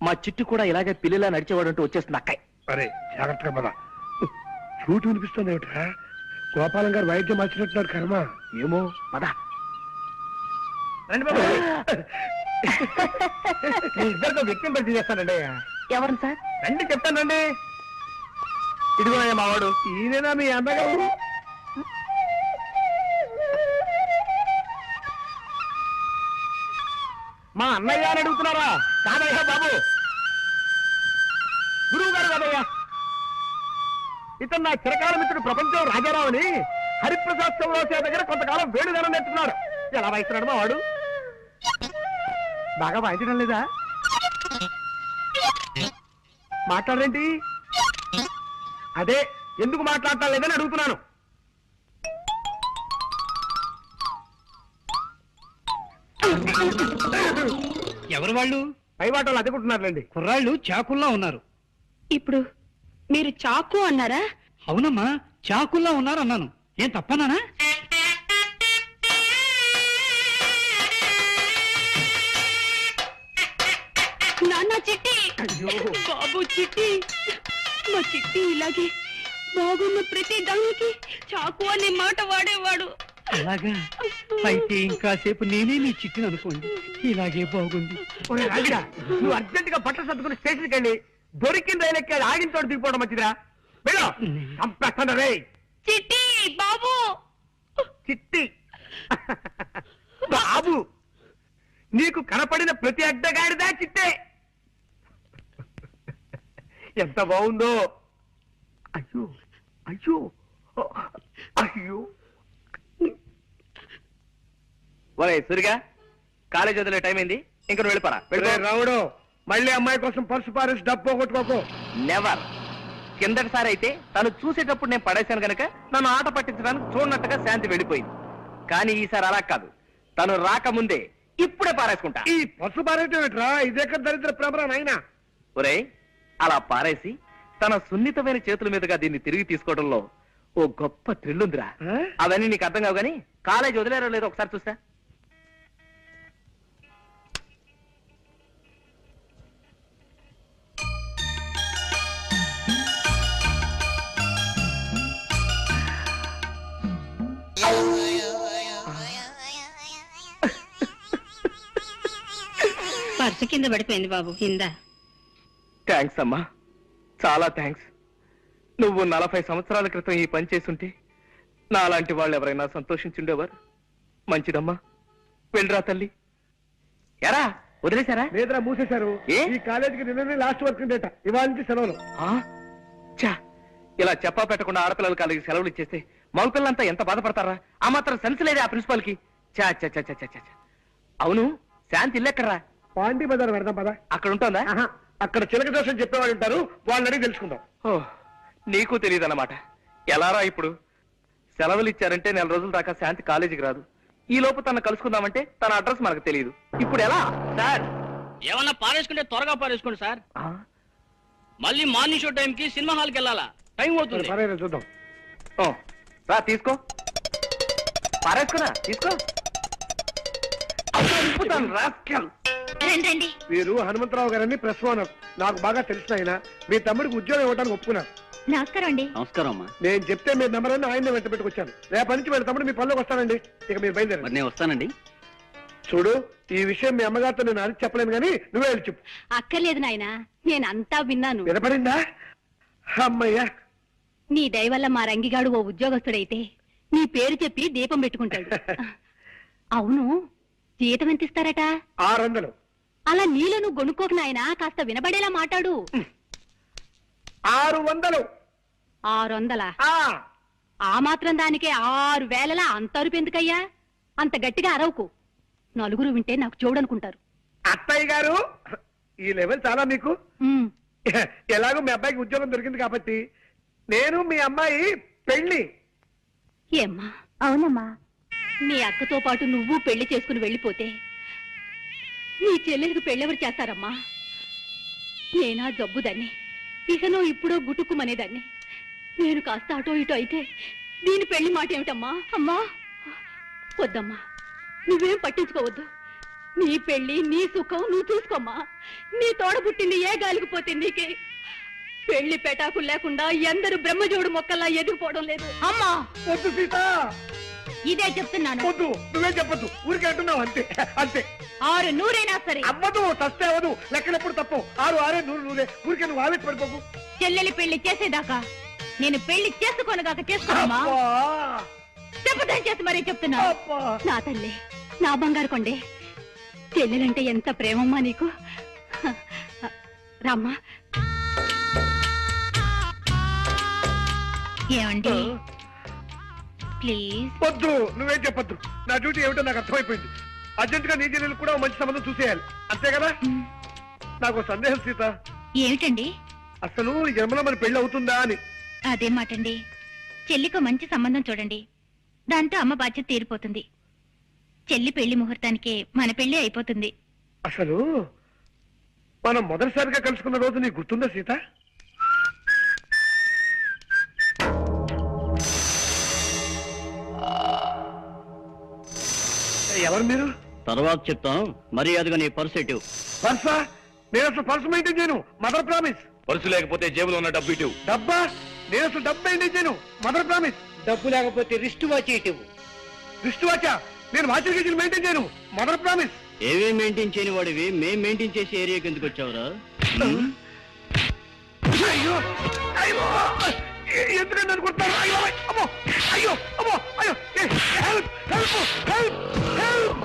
మా చిట్టు కూడా ఇలాగే పిల్లిలా నడిచేవాడంటూ వచ్చేస్తుంది అక్కయ్. అరే జాగ్రత్తగా పద. చూటు వినిపిస్తుంది ఏమిట్రా? గోపాలం గారు వైద్యం మార్చినట్టున్నారు కర్మ. ఏమో, పద. రండి బాబు. మీ ఇద్దరితో వ్యక్తిని పరిచయం చేస్తానండి. ఎవరు సార్? రండి చెప్తానండి. ఇదిగో మావాడు. ఈయనేనా మీ అన్నగారు? మా అన్నయ్య అని అడుగుతున్నారా? కాదయ్యా బాబు, గురువు గారు కాదయ్యా. ఇతను నా చిరకాల మిత్రుడు ప్రపంచం రాజారావు అని హరిప్రసాద్ చౌరాసే దగ్గర కొంతకాలం వేడుదనం నేర్చుకున్నాడు. ఎలా వాయిస్తున్నాడు మా వాడు? బాగా వాయించడం లేదా? మాట్లాడరేంటి? అదే ఎందుకు మాట్లాడటం లేదని అడుగుతున్నాను. ఎవరు వాళ్ళు? పై వాటలు అదుకుంటున్నారులేండి. కుర్రాళ్ళు చాకుల్లా ఉన్నారు. ఇప్పుడు మీరు చాకు అన్నారా? అవునమ్మా, చాకుల్లా ఉన్నారు అన్నాను. ఏం తప్పనానా? నాన్న చిట్టి, బాబు చిట్టి, మా చిట్టి ఇలాగే బాగున్న ప్రతి దానికి చాకు అనే మాట వాడేవాడు. అలాగా? అయితే ఇంకాసేపు నేనే నీ చిట్టును అనుకోండి, ఇలాగే బాగుంది. ఒరే రాజుగా, నువ్వు అర్జెంట్ గా బట్టలు సర్దుకుని స్టేషన్కి వెళ్ళి దొరికిన రైలు ఎక్కి ఆగిన చోట దిగిపోవడం మంచిదిరా. వెళ్ళు, చంపేస్తాను రే. చిట్టి బాబు చిట్టి బాబు, నీకు కనపడిన ప్రతి అడ్డగాడిదా చిట్టే. ఎంత బాగుందో. అయ్యో అయ్యో అయ్యో. ఒరే సూరిగా, కాలేజ్ వదిలే టైం అయింది, ఇంక నువ్వు వెళ్ళిపోరా. ఒరే రావుడు, మళ్ళీ అమ్మాయి కోసం పర్సు పారేసి డబ్బు పోగొట్టుకోకు. నెవర్. కిందటిసారి అయితే తను చూసేటప్పుడు నేను పడేశాను గనక నన్ను ఆట పట్టించడానికి చూడనట్టుగా శాంతి వెళ్ళిపోయింది. కానీ ఈసారి అలా కాదు, తను రాకముందే ఇప్పుడే పారేసుకుంటా. ఈ పర్సు పారేయటం ఏంట్రా? ఇదేక దరిద్ర ప్రభరా నాయనా. ఒరే, అలా పారేసి తన సున్నితమైన చేతుల మీదుగా దీన్ని తిరిగి తీసుకోవడంలో ఓ గొప్ప థ్రిల్ ఉందిరా. ఆ? అవన్నీ నీకు అర్థం కావు గానీ కాలేజ్ వదిలేరో లేదో ఒకసారి చూస్తా. పర్సు కింద పడిపోయింది బాబు, కింద. థ్యాంక్స్ అమ్మా, చాలా థ్యాంక్స్. నువ్వు 40 సంవత్సరాల క్రితం ఈ పని చేసుంటే నాలాంటి వాళ్ళు ఎవరైనా సంతోషించుండేవారు. మంచిదమ్మా, వెళ్ళరా తల్లి. ఎరా వదిలేశారా? లేదురా, మూసేశారు. ఏ? ఈ కాలేజీకి నిన్ననే లాస్ట్ వర్క్ డేట, ఇవాళ నుంచి సెలవులు. ఆ? ఛా, ఇలా చెప్పా పెట్టకుండా ఆడపిల్లల కాలేజీ సెలవులు ఇచ్చేస్తే మగపిల్లలంతా ఎంత బాధపడతారా? ఆ మాత్రం సెన్స్ లేదే ఆ ప్రిన్సిపాల్ కి. చా చా చా చా చా చా. అవును, శాంతి ఇల్లెక్కడరా? పాండి బజార్ పెడదాం పదా. అక్కడ ఉంటుందా? ఆహా, అక్కడ చిలక దోషం చెప్పేవాళ్ళు ఉంటారు, వాళ్ళని అడిగి తెలుసుకుందాం. ఓ, నీకు తెలియదన్నమాట. ఎలారా ఇప్పుడు? సెలవులు ఇచ్చారంటే 4 రోజుల దాకా శాంతి కాలేజీకి రాదు. ఈ లోపు తను కలుసుకుందామంటే తన అడ్రస్ మనకు తెలియదు. ఇప్పుడు ఎలా సార్? ఏమన్నా పారేసుకుంటే త్వరగా పారేసుకోండి సార్. ఆ? మళ్ళీ మార్నింగ్ షో టైం కి సినిమా హాల్ కి వెళ్ళాలా, టైం అవుతుంది. పర్వాలేదు, చూద్దాం. ఓ, రా తీసుకో, పారేసుకున్నా తీసుకో. అబ్బా, నింపుతాను, rascal. రండి రండి. వీరు హనుమంతరావు గారని ప్రెస్ ఓనర్, నాకు బాగా తెలిసిన ఆయన. మీ తమ్ముడికి ఉద్యోగం ఇవ్వడానికి ఒప్పుకున్నారు. నమస్కారం అండి. నమస్కారం అమ్మా. నేను చెప్తే మీ నెంబర్ అని ఆయన వెంట పెట్టుకొచ్చాను. రేపటి నుంచి వీళ్ళ తమ్ముడు మీ పనిలోకి వస్తానండి. ఇక మీరు బయలుదేరండి. మరి నేను వస్తానండి. చూడు, ఈ విషయం మీ అమ్మగారితో నేను అడిగి చెప్పలేను కానీ నువ్వే వెళ్ళి చెప్పు. అక్కర్లేదు నాయనా, నేనంతా విన్నాను. వినపడిందా? అమ్మయ్యా. నీ దయ వల్ల మా రంగిగాడు ఓ ఉద్యోగస్తుడైతే నీ పేరు చెప్పి దీపం పెట్టుకుంటాడు. అవును, జీతం ఎంత ఇస్తారట? 600. అలా నీలో నువ్వు గొనుక్కోకు నాయనా, కాస్త వినబడేలా మాట్లాడు. 600. 600? ఆ, ఆ మాత్రం దానికే 6000 అంత అరుపు ఎందుకయ్యా? అంత గట్టిగా అరవకు, నలుగురు వింటే నాకు చూడనుకుంటారు. అత్తయ్య గారు, ఈ లెవెల్ చాలా మీకు. ఉమ్, ఎలాగో మీ అబ్బాయికి ఉద్యోగం దొరికింది కాబట్టి నేను మీ అమ్మాయి పెళ్లి. ఏమ్మా? అవునమ్మా. నీ అక్కతో పాటు నువ్వు పెళ్లి చేసుకుని వెళ్ళిపోతే నీ చెల్లెలకు పెళ్ళెవరు చేస్తారమ్మా? నేనా జబ్బుదాన్ని, ఇకనో ఇప్పుడో గుటుక్కుమనేదాన్ని. నేను కాస్త అటో ఇటో అయితే దీని పెళ్లి మాట ఏమిటమ్మా? అమ్మా వద్దమ్మా, నువ్వేం పట్టించుకోవద్దు. నీ పెళ్లి నీ సుఖం నువ్వు చూసుకోమ్మా. నీ తోడ పుట్టింది ఏ గాలికి పోతుంది నీకే. పెళ్లి పెటాకులు లేకుండా ఎందరు బ్రహ్మజోడు మొక్కల్లా ఎదిగిపోవడం లేదు అమ్మా. వద్దు సీత, ఇదే చెప్తున్నాను. వద్దు, నువ్వే చెప్పొద్దు, ఊరికే అంటున్నావు అంతే. అంతే. 600 సరే. అవ్వదు, తస్తే అవ్వదు. లెక్కలెప్పుడు తప్పు. 6 6 100 ఊరికే నువ్వు ఆవేశ పడిపోకు. చెల్లెలి పెళ్లి చేసేదాకా నేను పెళ్లి చేసుకోనగాక చేసుకోమా? అబ్బా, చెప్పదని చేసి మరీ చెప్తున్నా. అబ్బా. నా తల్లి, నా బంగారు కొండే, చెల్లెలంటే ఎంత ప్రేమమ్మా నీకు. రామ్మా. ఏమండి ప్లీజ్? వద్దు, నువ్వేం చెప్పొద్దు. నా డ్యూటీ ఏమిటో నాకు అర్థమైపోయింది. అర్జెంట్ గా నీ చెల్లెలు కూడా ఓ మంచి సంబంధం చూసేయాలి, అంతే కదా? నాకు సందేహం సీత, ఏమిటండి? అసలు ఈ జన్మలో మన పెళ్లి అవుతుందా అని. అదే మాటండి. చెల్లికి మంచి సంబంధం చూడండి, దాంతో అమ్మ బాధ్యత తీరిపోతుంది. చెల్లి పెళ్లి ముహూర్తానికే మన పెళ్లి అయిపోతుంది. అసలు మనం మొదటిసారిగా కలుసుకున్న రోజు నీకు గుర్తుందా సీత? ఎవరు మీరు? తర్వాత చెప్తాం, మర్యాదగా నీ పర్సు ఎటు. పర్సా? నేను అసలు పర్సు మెయింటైన్ చేయను, మదర్ ప్రామిస్. పర్సు లేకపోతే జేబులో ఉన్న డబ్బు ఇటు. డబ్బా? నేను అసలు డబ్బు మెయింటైన్ చేయను, మదర్ ప్రామిస్. డబ్బు లేకపోతే రిస్ట్ వాచ్ ఇటు. దృష్టి వాచా? నేను వాచర్ గేజీలు మెయింటైన్ చేయను. Mother promise. ఏమేం మెయింటైన్ చేయని వాడివి మేం మెయింటైన్ చేసే ఏరియాకి ఎందుకు వచ్చావురా? అయ్యో అయ్యో ఎందుకంటే అనుకుంటున్నారు? అయ్యో అమ్మో అయ్యో అమ్మో అయ్యో హెల్ప్ హెల్ప్ హెల్ప్ హెల్ప్.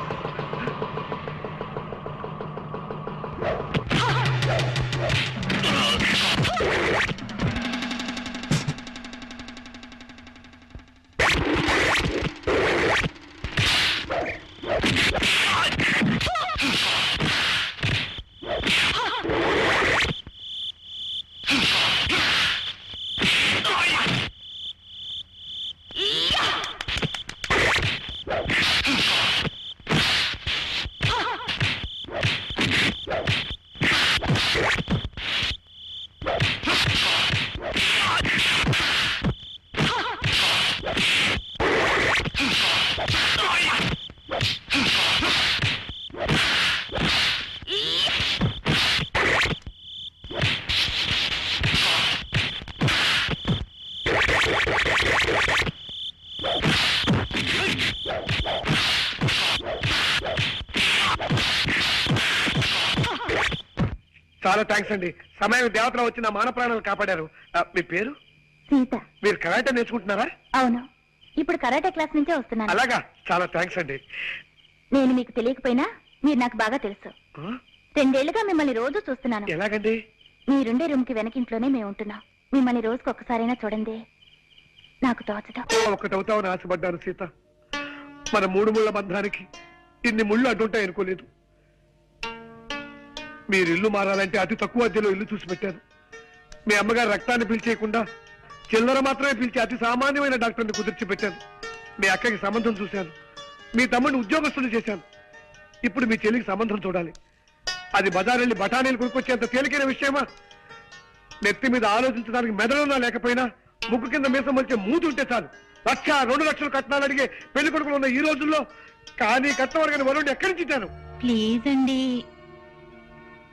చాలా థ్యాంక్స్ అండి. సమయం దేవతలో వచ్చి నా మాన ప్రాణాలు కాపాడారు. మీ పేరు? సీత. మీరు కరాటే నేర్చుకుంటున్నారా? అవును, ఇప్పుడు కరాటే క్లాస్ నుంచే వస్తున్నాను. అలాగా, చాలా థ్యాంక్స్ అండి. నేను మీకు తెలియకపోయినా మీరు నాకు బాగా తెలుసు. 2 ఏళ్లుగా మిమ్మల్ని రోజు చూస్తున్నాను. ఎలాగండి? మీరుండే రూమ్ కి వెనకింట్లోనే మేము ఉంటున్నాం. మిమ్మల్ని రోజుకు ఒక్కసారైనా చూడండి, నాకు తోచదు. ఒకటవుతామని ఆశపడ్డాను సీత. మన 3 ముళ్ళ బంధానికి ఇన్ని ముళ్ళు అడ్డుంటాయి అనుకోలేదు. మీరు ఇల్లు మారాలంటే అతి తక్కువ అద్దెలో ఇల్లు చూసి పెట్టాను. మీ అమ్మగారు రక్తాన్ని పిలిచేయకుండా చిల్లర మాత్రమే పిలిచి అతి సామాన్యమైన డాక్టర్ని కుదిర్చి పెట్టాను. మీ అక్కకి సంబంధం చూశాను. మీ తమ్ముడిని ఉద్యోగస్తులు చేశాను. ఇప్పుడు మీ చెల్లికి సంబంధం చూడాలి. అది బజారెళ్ళి బఠానీలు కొనుక్కొచ్చేంత తేలికైన విషయమా? నెత్తి మీద ఆలోచించడానికి మెదడున్నా లేకపోయినా ముక్కు కింద మీసం వచ్చే మూతి ఉంటే చాలు 1,00,000, 2 లక్షలు కట్నాలు అడిగే పెళ్లి కొడుకులు ఉన్న ఈ రోజుల్లో కానీ కట్టవరగని వరుణ్ణి ఎక్కడి నుంచి ఇచ్చాను? ప్లీజ్ అండి.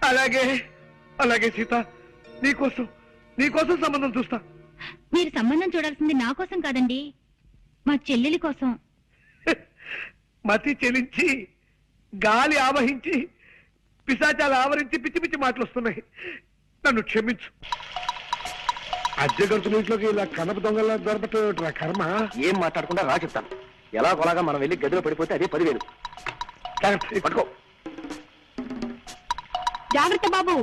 అలాగే అలాగే సీత, నీకోసం సంబంధం చూస్తా. మీరు సంబంధం చూడాల్సింది నా కోసం కాదండి, మా చెల్లెలి కోసం. మతి చెలించి గాలి ఆవహించి పిశాచాలు ఆవరించి పిచ్చి పిచ్చి మాటలు వస్తున్నాయి. నన్ను క్షమించు. అద్దె గడుతున్న ఇంట్లోకి ఇలా కనప దొంగలా దొరకటం కర్మ. ఏం మాట్లాడకుండా రా చెప్తాను. ఎలా కొలాగా మనం వెళ్ళి గదిలో పడిపోతే అదే 10,000. పట్టుకో. జాగ్రత్త బాబు,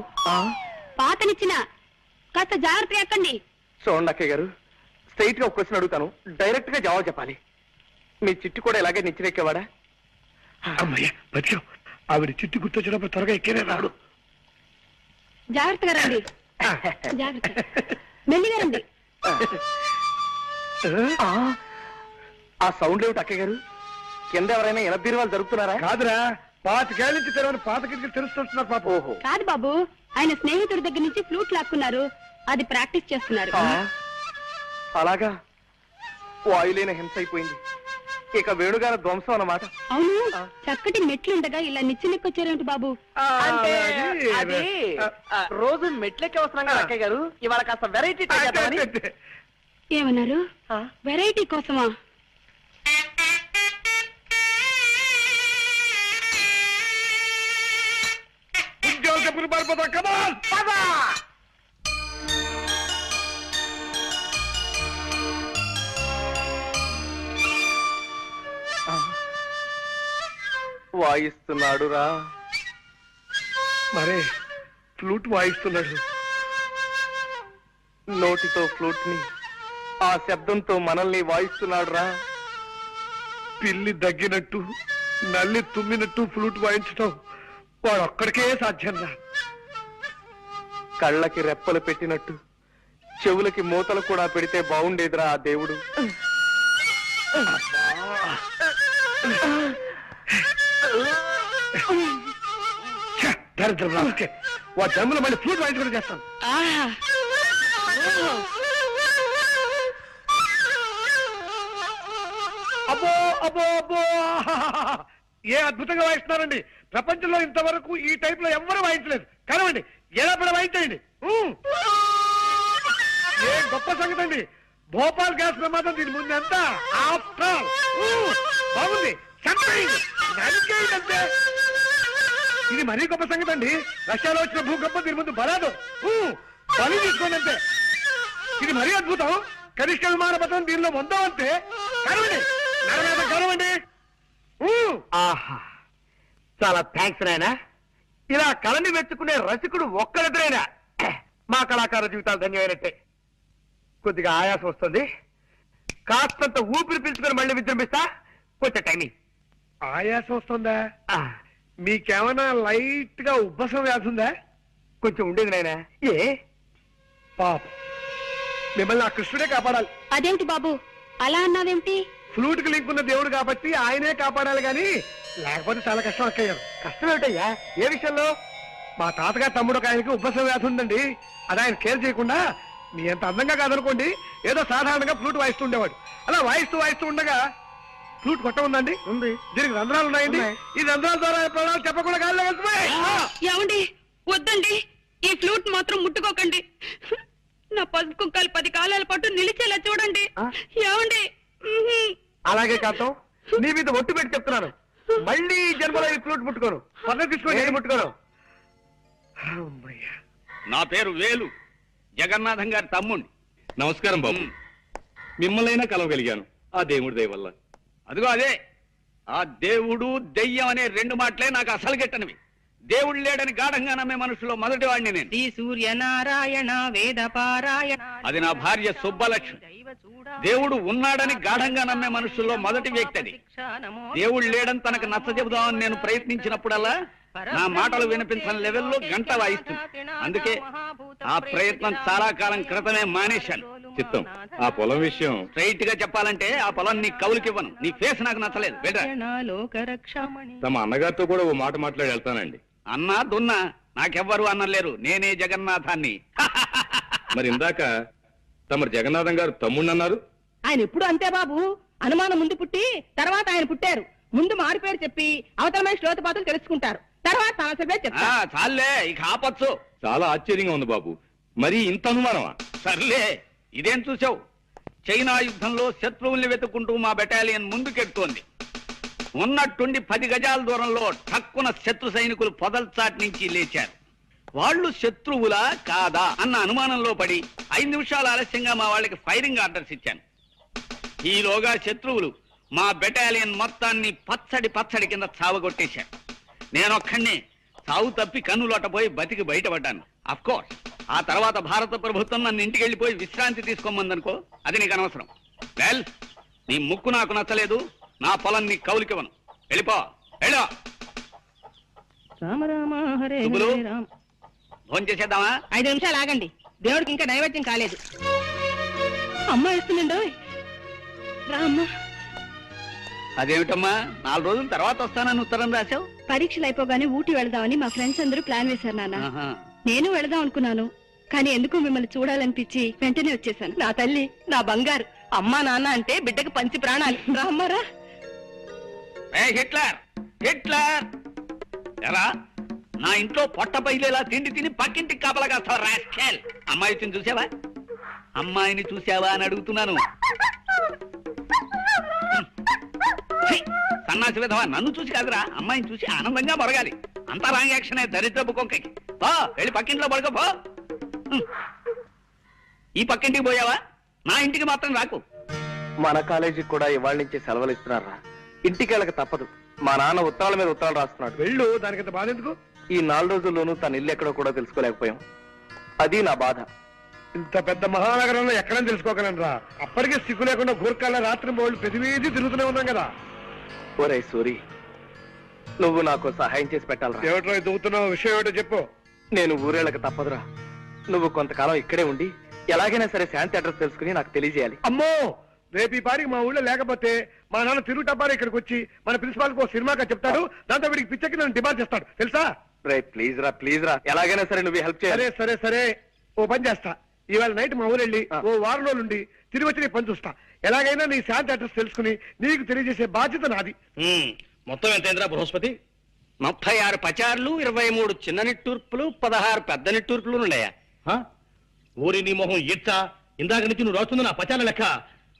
పాతనిచ్చిన కాస్త జాగ్రత్తగా ఎక్కండి. చూడండి అక్కయ్య గారు, స్ట్రైట్ గా ఒక క్వశ్చన్ అడుగుతాను, డైరెక్ట్ గా జవాబు చెప్పాలి. మీ చిట్టు కూడా ఇలాగే నిచ్చినెక్కేవాడా? అమ్మయ్య బతికాం. ఆవిడ చిట్టు గుర్తొచ్చినప్పుడు త్వరగా ఎక్కేనే రాడు. జాగ్రత్తగా రండి, జాగ్రత్త, మెల్లిగా రండి. ఆ సౌండ్ ఏమిటి అక్కయ్య గారు? కింద ఎవరైనా ఎనబీరువాలు జరుగుతున్నారా? కాదురా, 25 ఏళ్ళ నుంచి తెరవని పాత కిటికీలు తెలుస్తున్నారు పాప. ఓహో, కాదు బాబు, ఆయన స్నేహితుడి దగ్గర నుంచి ఫ్లూట్ లాక్కున్నారు, అది ప్రాక్టీస్ చేస్తున్నారు. అలాగా, వాయులేని హింస అయిపోయింది. ఇక వేణుగాన ధ్వంసం అన్నమాట. అవును, చక్కటి మెట్లుండగా ఇలా నిచ్చినెక్కొచ్చారేమిటి బాబు? అంటే అది రోజు మెట్లెక్కి వస్తున్నాం కదా అక్కయ్య గారు, ఇవాళ కాస్త వెరైటీ ఏమన్నారు? వెరైటీ కోసమా? ఉద్యోగపురి పారిపోతాం. కమాన్ పదా. వాయిస్తున్నాడు రా. మరే ఫ్లూట్ వాయిస్తున్నాడు. నోటితో ఫ్లూట్ ని, ఆ శబ్దంతో మనల్ని వాయిస్తున్నాడు రా. పిల్లి దగ్గినట్టు నల్లి తుమ్మినట్టు ఫ్లూట్ వాయించటం వాడు ఒక్కడికే సాధ్యం రా. కళ్ళకి రెప్పలు పెట్టినట్టు చెవులకి మూతలు కూడా పెడితే బాగుండేదిరా ఆ దేవుడు. దరిద్రం రాకే, వాడు జన్మలో మళ్ళీ ఫ్లూట్ వాయించుకుంటూ చేస్తాను. అబ్బో అబ్బో అబ్బో, ఏ అద్భుతంగా వాయిస్తున్నారండి. ప్రపంచంలో ఇంతవరకు ఈ టైప్ లో ఎవ్వరూ వాయించలేదు. కనవండి, ఎలా పడ వాయించండి. ఏ గొప్ప సంగతి అండి. భోపాల్ గ్యాస్ ప్రమాదం దీని ముందు ఎంత. ఆఫ్టర్ బాగుంది. నరికేయండి. ఇది మరీ గొప్ప సంగతి అండి. రష్యాలో వచ్చిన భూకంపం దీని ముందు బలాదు. బలి తీసుకోండి అంతే. ఇది మరీ అద్భుతం. కనిష్ట విమానపథం దీనిలో పొందామంటే కరవండి, కరవండి. ఆహా, చాలా థ్యాంక్స్ నాయనా. ఇలా కళని మెచ్చుకునే రసికుడు ఒక్కరిద్దరైనా మా కళాకార జీవితాలు ధన్యమైనట్టే. కొద్దిగా ఆయాసం వస్తుంది, కాస్తంత ఊపిరి పీల్చుకొని మళ్ళీ విజృంభిస్తా. కొంచెం టైమింగ్. ఆయాసం వస్తుందా? మీకేమైనా లైట్ గా ఉబ్బసం వ్యాధి ఉందా? కొంచెం ఉండేది నాయనా. ఏ పాప, మిమ్మల్ని ఆ కృష్ణుడే కాపాడాలి. అదేమిటి బాబు అలా అన్నావేమిటి? ఫ్లూట్ కి లింక్ ఉన్న దేవుడు కాబట్టి ఆయనే కాపాడాలి గాని లేకపోతే చాలా కష్టం అక్కయ్యారు. కష్టం ఏమిటయ్యా? ఏ విషయంలో? మా తాతగారు తమ్ముడు ఒక ఆయనకి ఉబ్బసం వ్యాధి ఉందండి. అది ఆయన కేర్ చేయకుండా మీ అంత అందంగా కాదనుకోండి ఏదో సాధారణంగా ఫ్లూట్ వాయిస్తూ ఉండేవాడు. అలా వాయిస్తూ ఉండగా ఫ్లూట్ కొట్ట ఉందండి. ఉంది. దీనికి రంధ్రాలు ఉన్నాయండి. ఈ రంధ్రాల ద్వారా ప్రాణాలు చెప్పకుండా గాల్లో వెళ్తున్నాయి. ఏమండి వద్దండి, ఈ ఫ్లూట్ మాత్రం ముట్టుకోకండి. నా పసుపు కుక్కలు 10 కాలాల పాటు నిలిచేలా చూడండి. ఏమండి? అలాగే కాంతం, నీ మీద ఒట్టు పెట్టి చెప్తున్నాను, మళ్ళీ ఈ జన్మలో ఈ ఫ్లూట్ ముట్టుకోను. పద్ధతి తీసుకొని ముట్టుకోను. నా పేరు వేలు, జగన్నాథం గారి తమ్ముణ్ణి. నమస్కారం బాబు. మిమ్మల్నైనా కలవగలిగాను ఆ దేవుడి దయ వల్ల. అదిగో అదే, ఆ దేవుడు దెయ్యం అనే 2 మాటలే నాకు అసలు గిట్టనివి. దేవుడు లేడని గాఢంగా నమ్మే మనుషులో మొదటి వాడిని నేను. శ్రీ సూర్యనారాయణ వేద పారాయణ. అది నా భార్య సుబ్బలక్ష్మి. దేవుడు ఉన్నాడని గాఢంగా నమ్మే మనుషుల్లో మొదటి వ్యక్తి అది. దేవుడు లేడని తనకు నచ్చ చెబుదామని నేను ప్రయత్నించినప్పుడల్లా నా మాటలు వినిపించని లెవెల్లో గంట వాయిస్తుంది. అందుకే ఆ ప్రయత్నం చాలా కాలం క్రితమే మానేశాను. చిత్తం, ఆ పొలం విషయం స్ట్రైట్ గా చెప్పాలంటే ఆ పొలం నీ కవులకివ్వను. నీ ఫేస్ నాకు నచ్చలేదు. తమ అన్నగారితో కూడా ఓ మాట మాట్లాడి వెళ్తానండి. అన్నా దున్నా నాకెవ్వరు అన్నలేరు. నేనే జగన్నాథాన్ని. మరి ఇందాక తమరు జగన్నాథం గారు తమ్ముడు అన్నారు. ఆయన ఎప్పుడు అంతే బాబు, అనుమానం ముందు పుట్టి తర్వాత ఆయన పుట్టారు. ముందు మారి పేరు చెప్పి అవతల మనిషి లోతుపాతులు తెలుసుకుంటారు, తర్వాత సమస్య చెప్తారు. చాలే, ఇక ఆపచ్చు. చాలా ఆశ్చర్యంగా ఉంది బాబు. మరి ఇంత అనుమానమా? సర్లే, ఇదేం చూసావు? చైనా యుద్ధంలో శత్రువుల్ని వెతుక్కుంటూ మా బెటాలియన్ ముందుకెడుతోంది. ఉన్నట్టుండి 10 గజాల దూరంలో ఠక్కున శత్రు సైనికులు పొదల్చాటి నుంచి లేచారు. వాళ్ళు శత్రువులా కాదా అన్న అనుమానంలో పడి 5 నిమిషాలు ఆలస్యంగా మా వాళ్ళకి ఫైరింగ్ ఆర్డర్స్ ఇచ్చాను. ఈలోగా శత్రువులు మా బెటాలియన్ మొత్తాన్ని పచ్చడి కింద చావగొట్టేశారు. నేనొక్కడినే చావు తప్పి కన్నులొట్టపోయి బతికి బయటపడ్డాను. అఫ్కోర్స్ ఆ తర్వాత భారత ప్రభుత్వం నన్ను ఇంటికి వెళ్ళిపోయి విశ్రాంతి తీసుకోమందనుకో, అది నీకు అనవసరం. వెల్, నీ ముక్కు నాకు నచ్చలేదు, నా పొలం నీ కౌలికివ్వను. వెళ్ళిపో, వెళ్ళో. రామ రామ హరే శుభులు, హరే రామ. ఫోన్ చేసేద్దామా? 5 నిమిషాలు ఆగండి, దేవుడికి ఇంకా నైవేద్యం కాలేదు. అమ్మ ఇస్తుందండో. రామ్మ. అదేమిటమ్మా, 4 రోజుల తర్వాత వస్తానని ఉత్తరం రాశావు? పరీక్షలు అయిపోగానే ఊటీ వెళదామని మా ఫ్రెండ్స్ అందరూ ప్లాన్ వేశారు నాన్న. ఆహా. నేను వెళదాం అనుకున్నాను, కానీ ఎందుకు మిమ్మల్ని చూడాలనిపించి వెంటనే వచ్చేసాను. నా తల్లి, నా బంగారు. అమ్మా నాన్న అంటే బిడ్డకు పంచి ప్రాణాలు. రామ్మారా. హిట్లర్ హిట్లర్ ఎరా, నా ఇంట్లో పొట్ట పైలేలా తిండి తిని పక్కింటికి కాపలాగా రాస్కెల్. అమ్మాయిని చూసావా? అమ్మాయిని చూసావా అని అడుగుతున్నాను. సన్నాసి విధవా, నన్ను చూసి కాదురా, అమ్మాయిని చూసి ఆనందంగా మొరగాలి. అంతా రాంగ్ యాక్షనే, దరిద్రపు కొంకకి. పో, వెళ్ళి పక్కింట్లో పడుకోపో. ఈ పక్కింటికి పోయావా? నా ఇంటికి మాత్రం రాకు. మన కాలేజీకి కూడా ఇవాళ నుంచి సెలవులు ఇస్తున్నారా? ఇంటికి వెళ్ళక తప్పదు. మా నాన్న ఉత్తరాల మీద ఉత్తరాలు రాస్తున్నాడు. వెళ్ళు, దానికంత బాధ ఎందుకు? ఈ 4 రోజుల్లోనూ తన ఇల్లు ఎక్కడో కూడా తెలుసుకోలేకపోయాం. అది నా బాధ. ఇంత పెద్ద మహానగరంలో ఎక్కడని తెలుసుకోగలనరా? అప్పటికే సిగ్గు లేకుండా గూర్ఖాల రాత్రి బోళ్ళు ప్రతి వీధి తిరుగుతూనే ఉన్నాం కదా. ఒరే సూరి, నువ్వు నాకు సహాయం చేసి పెట్టాలరా. ఏమిటో దిగుతున్నావు, విషయం ఏమిటో చెప్పు. నేను ఊరేళ్ళకి తప్పదురా. నువ్వు కొంతకాలం ఇక్కడే ఉండి ఎలాగైనా సరే శాంతి అడ్రస్ తెలుసుకుని నాకు తెలియజేయాలి. అమ్మో, రేపు ఈ పారికి మా ఊళ్ళో లేకపోతే మా నాన్న తిరుగుటబ్బారి ఇక్కడికి వచ్చి మన ప్రిన్సిపాల్ కు సినిమాగా చెప్తాడు. దాంతో వీడికి పిచ్చకి నన్ను డిమాండ్ చేస్తాడు, తెలుసా? రే ప్లీజ్ రా, ఎలాగైనా సరే నువ్వు హెల్ప్ చేయాలి. సరే, ఓ పని చేస్తా. ఇవాళ నైట్ మా ఊరు వెళ్ళి ఓ వారం రోజులు నుండి తిరిగి వచ్చి నీ పని చూస్తా. ఎలాగైనా నీ శాంతి అడ్రస్ తెలుసుకుని నీకు తెలియజేసే బాధ్యత నాది. మొత్తం ఎంతైందిరా బృహస్పతి? 36 పచార్లు, 23 చిన్న నిట్టూర్పులు, 16 పెద్ద నిట్టూర్పులు ఉన్నాయా? ఊరి నీ మొహం ఇచ్చా, ఇందాక నుంచి నువ్వు రాస్తుంది నా పచాల లెక్క.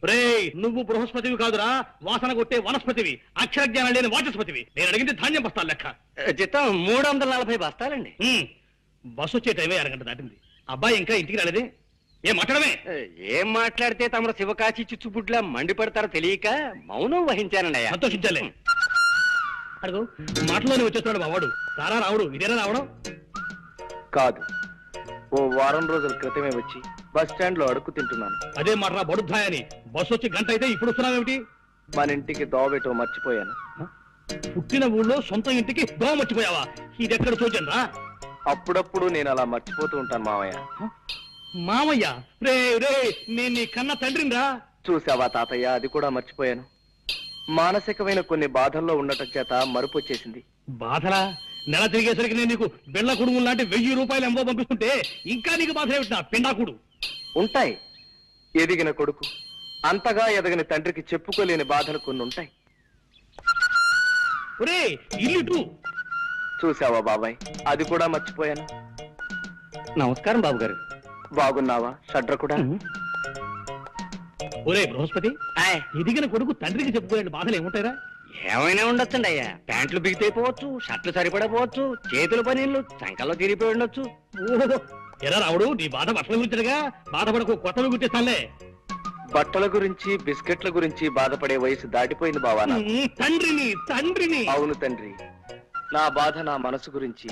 రే నువ్వు బృహస్పతివి కాదురా, వాసన కొట్టే వనస్పతివి, అక్షర జ్ఞానం లేని వాచస్పతివి. నేను అడిగింది ధాన్యం బస్తాలు లెక్క. జీతం 340 బస్తాలండి. బస్సు వచ్చే టైమే అరగంట దాటింది. అబ్బాయి ఇంకా ఇంటికి రాలేదే? ఏం మాట్లాడమే? ఏం మాట్లాడితే తమరు శివకాశి చిచ్చుబుడ్లా మండిపడతారో తెలియక మౌనం వహించానండి అయ్యా. సంతోషించాలే. అడుగు మాటలోనే వచ్చేస్తున్నాడు మా వాడు. రారా రావుడు, ఇదేనా రావడం? కాదు, ఓ వారం రోజుల క్రితమే వచ్చి బస్ స్టాండ్ లో అడుక్కు తింటున్నాను. అదే మాట బడుద్దాయని. బస్సు వచ్చి గంట అయితే ఇప్పుడు వస్తున్నావేమిటి? మన ఇంటికి దోవబెట్టో మర్చిపోయాను. పుట్టిన ఊళ్ళో సొంత ఇంటికి దోమ మర్చిపోయావా? ఇది ఎక్కడ చూచండి రా. అప్పుడప్పుడు నేను అలా మర్చిపోతూ ఉంటాను మావయ్య. మామయ్య రే రే, నేను నీ కన్న తండ్రిని రా. చూసావా తాతయ్య, అది కూడా మర్చిపోయాను. మానసికమైన కొన్ని బాధల్లో ఉండటం చేత మరుపు వచ్చేసింది. బాధలా? నెల తిరిగేసరికి నేను నీకు బెళ్ళ కుడుము లాంటి 1000 రూపాయలు ఎంబో పంపిస్తుంటే ఇంకా నీకు బాధ ఏమిటా పిండాకుడు? ఉంటాయి. ఎదిగిన కొడుకు అంతగా ఎదగని తండ్రికి చెప్పుకోలేని బాధలు కొన్ని ఉంటాయి. ఒరే ఇల్లు చూసావా బాబాయ్, అది కూడా మర్చిపోయాను. నమస్కారం బాబు గారు. బాగున్నావా షడ్ర కూడా? ఒరే బృహస్పతి, ఎదిగిన కొడుకు తండ్రికి చెప్పుకోలేని బాధలు ఏముంటాయిరా? ఏమైనా ఉండొచ్చండి అయ్యా. ప్యాంట్లు బిగితైపోవచ్చు, షర్ట్లు సరిపడపోవచ్చు, చేతుల పనీళ్ళు చంకల్లో తిరిగిపోయి ఉండొచ్చు. ఓహో, ఎరా రావుడు, నీ బాధ బట్టల గురించగా. బాధపడకు, కొత్తవి గుర్తిస్తానులే. బట్టల గురించి బిస్కెట్ల గురించి బాధపడే వయసు దాటిపోయింది బావా నాకు. తండ్రిని. అవును తండ్రి, నా బాధ నా మనసు గురించి,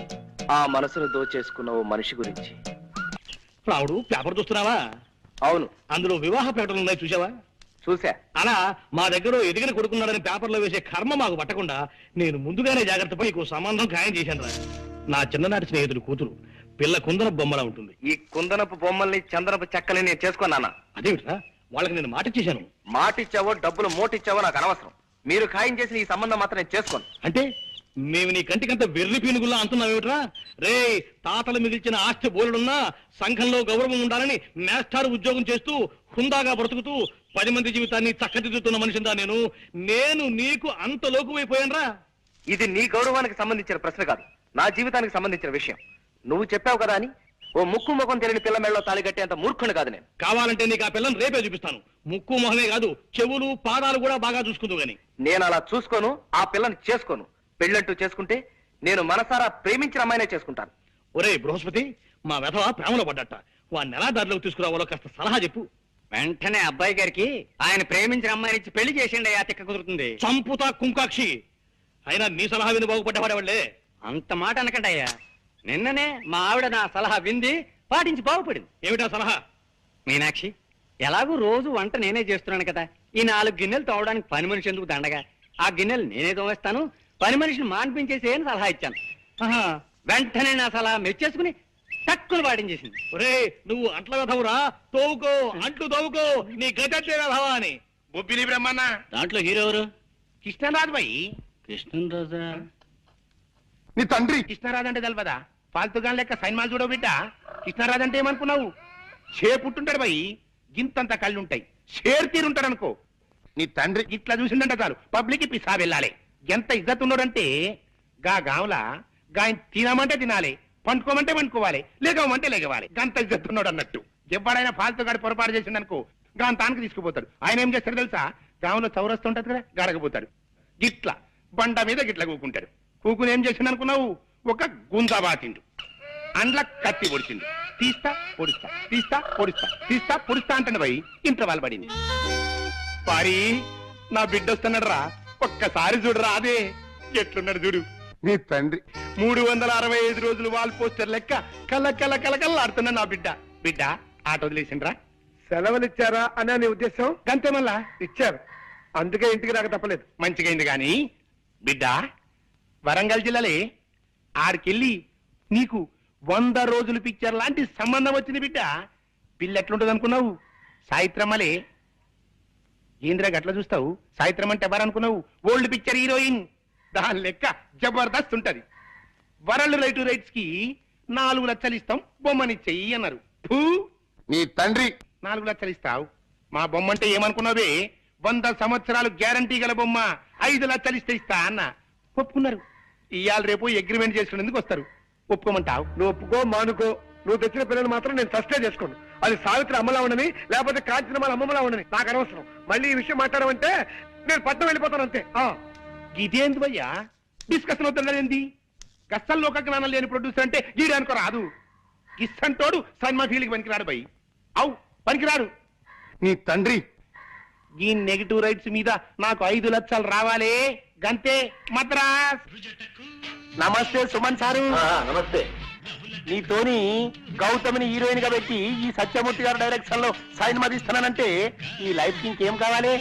ఆ మనసును దోచేసుకున్న ఓ మనిషి గురించి. రావుడు, పేపర్ చూస్తున్నావా? అవును. అందులో వివాహ ప్రకటనలు ఉన్నాయి, చూసావా? చూసా. అలా మా దగ్గర ఎదిగిన కొడుకున్నాడని పేపర్లో వేసే కర్మ మాకు పట్టకుండా నేను ముందుగానే జాగ్రత్త పడి నీకు సంబంధం ఖాయం చేశాను రా. నా చిన్ననాటి స్నేహితుడు కూతురు, పిల్ల కుందన బొమ్మలా ఉంటుంది. ఈ కుందనపు బొమ్మల్ని చందనపు చెక్కల్ని నేను చేసుకున్నానా? అదేమిట్రా, వాళ్ళకి నేను మాట ఇచ్చేశాను. మాటిచ్చావో డబ్బులు మోటిచ్చావో నాకు అనవసరం. మీరు ఖాయం చేసిన ఈ సంబంధం మాత్రం నేను చేసుకోను. అంటే మేము నీ కంటికంత వెర్రి పీనుగుల్లా అంటున్నావేమిట్రా? రే, తాతలు మిగిల్చిన ఆస్తి బోలుడున్నా సంఘంలో గౌరవం ఉండాలని మేస్టార్ ఉద్యోగం చేస్తూ హుందాగా బ్రతుకుతూ 10 మంది జీవితాన్ని చక్కదిద్దుతున్న మనిషిందా నేను నీకు అంత లోకువైపోయానరా? ఇది నీ గౌరవానికి సంబంధించిన ప్రశ్న కాదు, నా జీవితానికి సంబంధించిన విషయం. నువ్వు చెప్పావు కదా అని ఓ ముక్కు ముఖం తెలియని పిల్ల మెళ్ళలో తాళి కట్టేంత మూర్ఖుని కాదు నేను. కావాలంటే నీకు ఆ పిల్లని రేపే చూపిస్తాను. ముక్కు మొహమే కాదు, చెవులు పాదాలు కూడా బాగా చూసుకుందు గాని. నేను అలా చూసుకోను, ఆ పిల్లని చేసుకోను. పెళ్ళంటూ చేసుకుంటే నేను మనసారా ప్రేమించిన అమ్మాయినే చేసుకుంటాను. ఒరే బృహస్పతి, మా వెధవ ప్రేమలో పడ్డట. వాడిని ఎలా దారిలోకి తీసుకురావాలో కాస్త సలహా చెప్పు. వెంటనే అబ్బాయి గారికి ఆయన ప్రేమించిన అమ్మాయిని ఇచ్చి పెళ్లి చేసిండి అయ్యా, తిక్క కుదురుతుంది. చంపుతా కుంకాక్షి. అయినా నీ సలహా విని బాగుపడ్డవాడేవాళ్లే. అంత మాట అనకండి అయ్యా. నిన్ననే మా ఆవిడ నా సలహా వింది, పాటించి బాగుపడింది. ఏమిటా సలహా? మీనాక్షి, ఎలాగూ రోజు వంట నేనే చేస్తున్నాను కదా, ఈ 4 గిన్నెలు తోవడానికి పని మనిషి ఎందుకు దండగా? ఆ గిన్నెలు నేనే తోవేస్తాను, పని మనిషిని మాన్పించేసి అని సలహా ఇచ్చాను. వెంటనే నా సలహా మెచ్చేసుకుని తక్కువ పాటించేసింది. ఒరే, నువ్వు అంట్ల వెధవురా, తోవుకో, అంట్లు తోవుకో, నీ గతంటే వెధవా అని. బొబ్బిలి బ్రహ్మన్న దాంట్లో హీరో ఎవరు? కృష్ణరాజు బాయి. కృష్ణరాజా? నీ తండ్రి కృష్ణరాజు అంటే తెలవదా? ఫాల్తుగా లెక్క సైన్మాలు చూడవు బిడ్డ. కృష్ణరాజు అంటే ఏమనుకున్నావు? పుట్టుంటాడు బాయి, గింతంత కళ్ళుంటాయి, షేర్ తీరుంటాడు అనుకో. నీ తండ్రి ఇట్లా చూసిందంటే చాలు పబ్లిక్ పిసా వెళ్ళాలి. ఎంత ఇజ్జత్ ఉన్నాడంటే గా గావులా గాయన తినమంటే తినాలి, పండుకోమంటే పండుకోవాలి, లేగమంటే లేగవాలి. గంత ఇజ్జత్ ఉన్నాడు అన్నట్టు. ఎవడైనా ఫాల్తుగాడి పొరపాటు చేసిండనుకో గాని తానికి తీసుకుపోతాడు. ఆయన ఏం చేస్తాడు తెలుసా? గావులో చౌరస్తూ ఉంటది కదా, గడగపోతాడు. గిట్లా బండ మీద గిట్లా కూకుంటాడు. కూకుని ఏం చేసిండు అనుకున్నావు? ఒక గుంజా బాతిండు, అండ్ల కత్తి పొడిచిండు. తీస్తా పొడిస్తా, తీస్తా పొడిస్తా, తీస్తా పొడిస్తా అంటాడు భయ్. ఇంట్లో వాళ్ళు పడింది. పారి, నా బిడ్డ వస్తున్నాడు రా, ఒక్కసారి చూడరా. అదే ఎట్లున్నాడు చూడు నీ తండ్రి. 365 రోజులు వాల్ పోస్టర్ లెక్క కల కల కల కల్లాడుతున్నా నా బిడ్డ. బిడ్డ ఆట వదిలేసిండ్రా? సెలవులు ఇచ్చారా అనే నీ ఉద్దేశం? గంతే మళ్ళా ఇచ్చారు, అందుకే ఇంటికి రాక తప్పలేదు. మంచిగైంది గాని బిడ్డ, వరంగల్ జిల్లాలే ఆడికెళ్ళి నీకు 100 రోజులు పిక్చర్ లాంటి సంబంధం వచ్చింది బిడ్డ. పిల్ల ఎట్లుంటది అనుకున్నావు? సాయిత్రమ్మలే. ఏంద్రా గట్ల చూస్తావు? సాయిత్రం అంటే ఎవరనుకున్నావు? Old picture heroine. దాని లెక్క జబర్దస్త్ ఉంటది. వరల్డ్ రైట్స్ కి 4 లక్షలు ఇస్తాం, బొమ్మనిచ్చేయి అన్నారు. నీ తండ్రి 4 లక్షలు ఇస్తావు? మా బొమ్మ అంటే ఏమనుకున్నావే? 100 సంవత్సరాలు గ్యారంటీ గల బొమ్మ, 5 లక్షలు ఇస్తా అన్న. ఒప్పుకున్నారు. ఇవాళ రేపు అగ్రిమెంట్ చేసుకునేందుకు వస్తారు. ఒప్పుకోమంటావు? నువ్వు ఒప్పుకో మానుకో, నువ్వు తెచ్చిన పిల్లలు మాత్రం నేను సస్టే చేసుకోను. అది సావిత్రి అమ్మలా ఉండని లేకపోతే కాంచనమాల అమ్మమ్మలా ఉండని నాకు అనవసరం. మళ్ళీ ఈ విషయం మాట్లాడమంటే నేను పట్నం వెళ్ళిపోతాను అంతే. ఇదేంది భయ్యా డిస్కషన్ అవుతుందండి? గస్సల్ లోక జ్ఞానం లేని ప్రొడ్యూసర్ అంటే గీడే అనుకో రాదు. గిస్సంటోడు సినిమా ఫీల్డ్కి పనికిరాడు భయ్. అవు పనికిరాడు. నీ తండ్రి ఈ నెగిటివ్ రైట్స్ మీద నాకు 5 లక్షలు రావాలే గంతే మద్రాస్. నమస్తే సుమన్ సారు. నమస్తే. నీతోని గౌతమిని హీరోయిన్ గా పెట్టి ఈ సత్యమూర్తి గారి డైరెక్షన్ లో సినిమా తీస్తున్నానంటే ఈ లైఫ్ కి ఇంకేం కావాలి?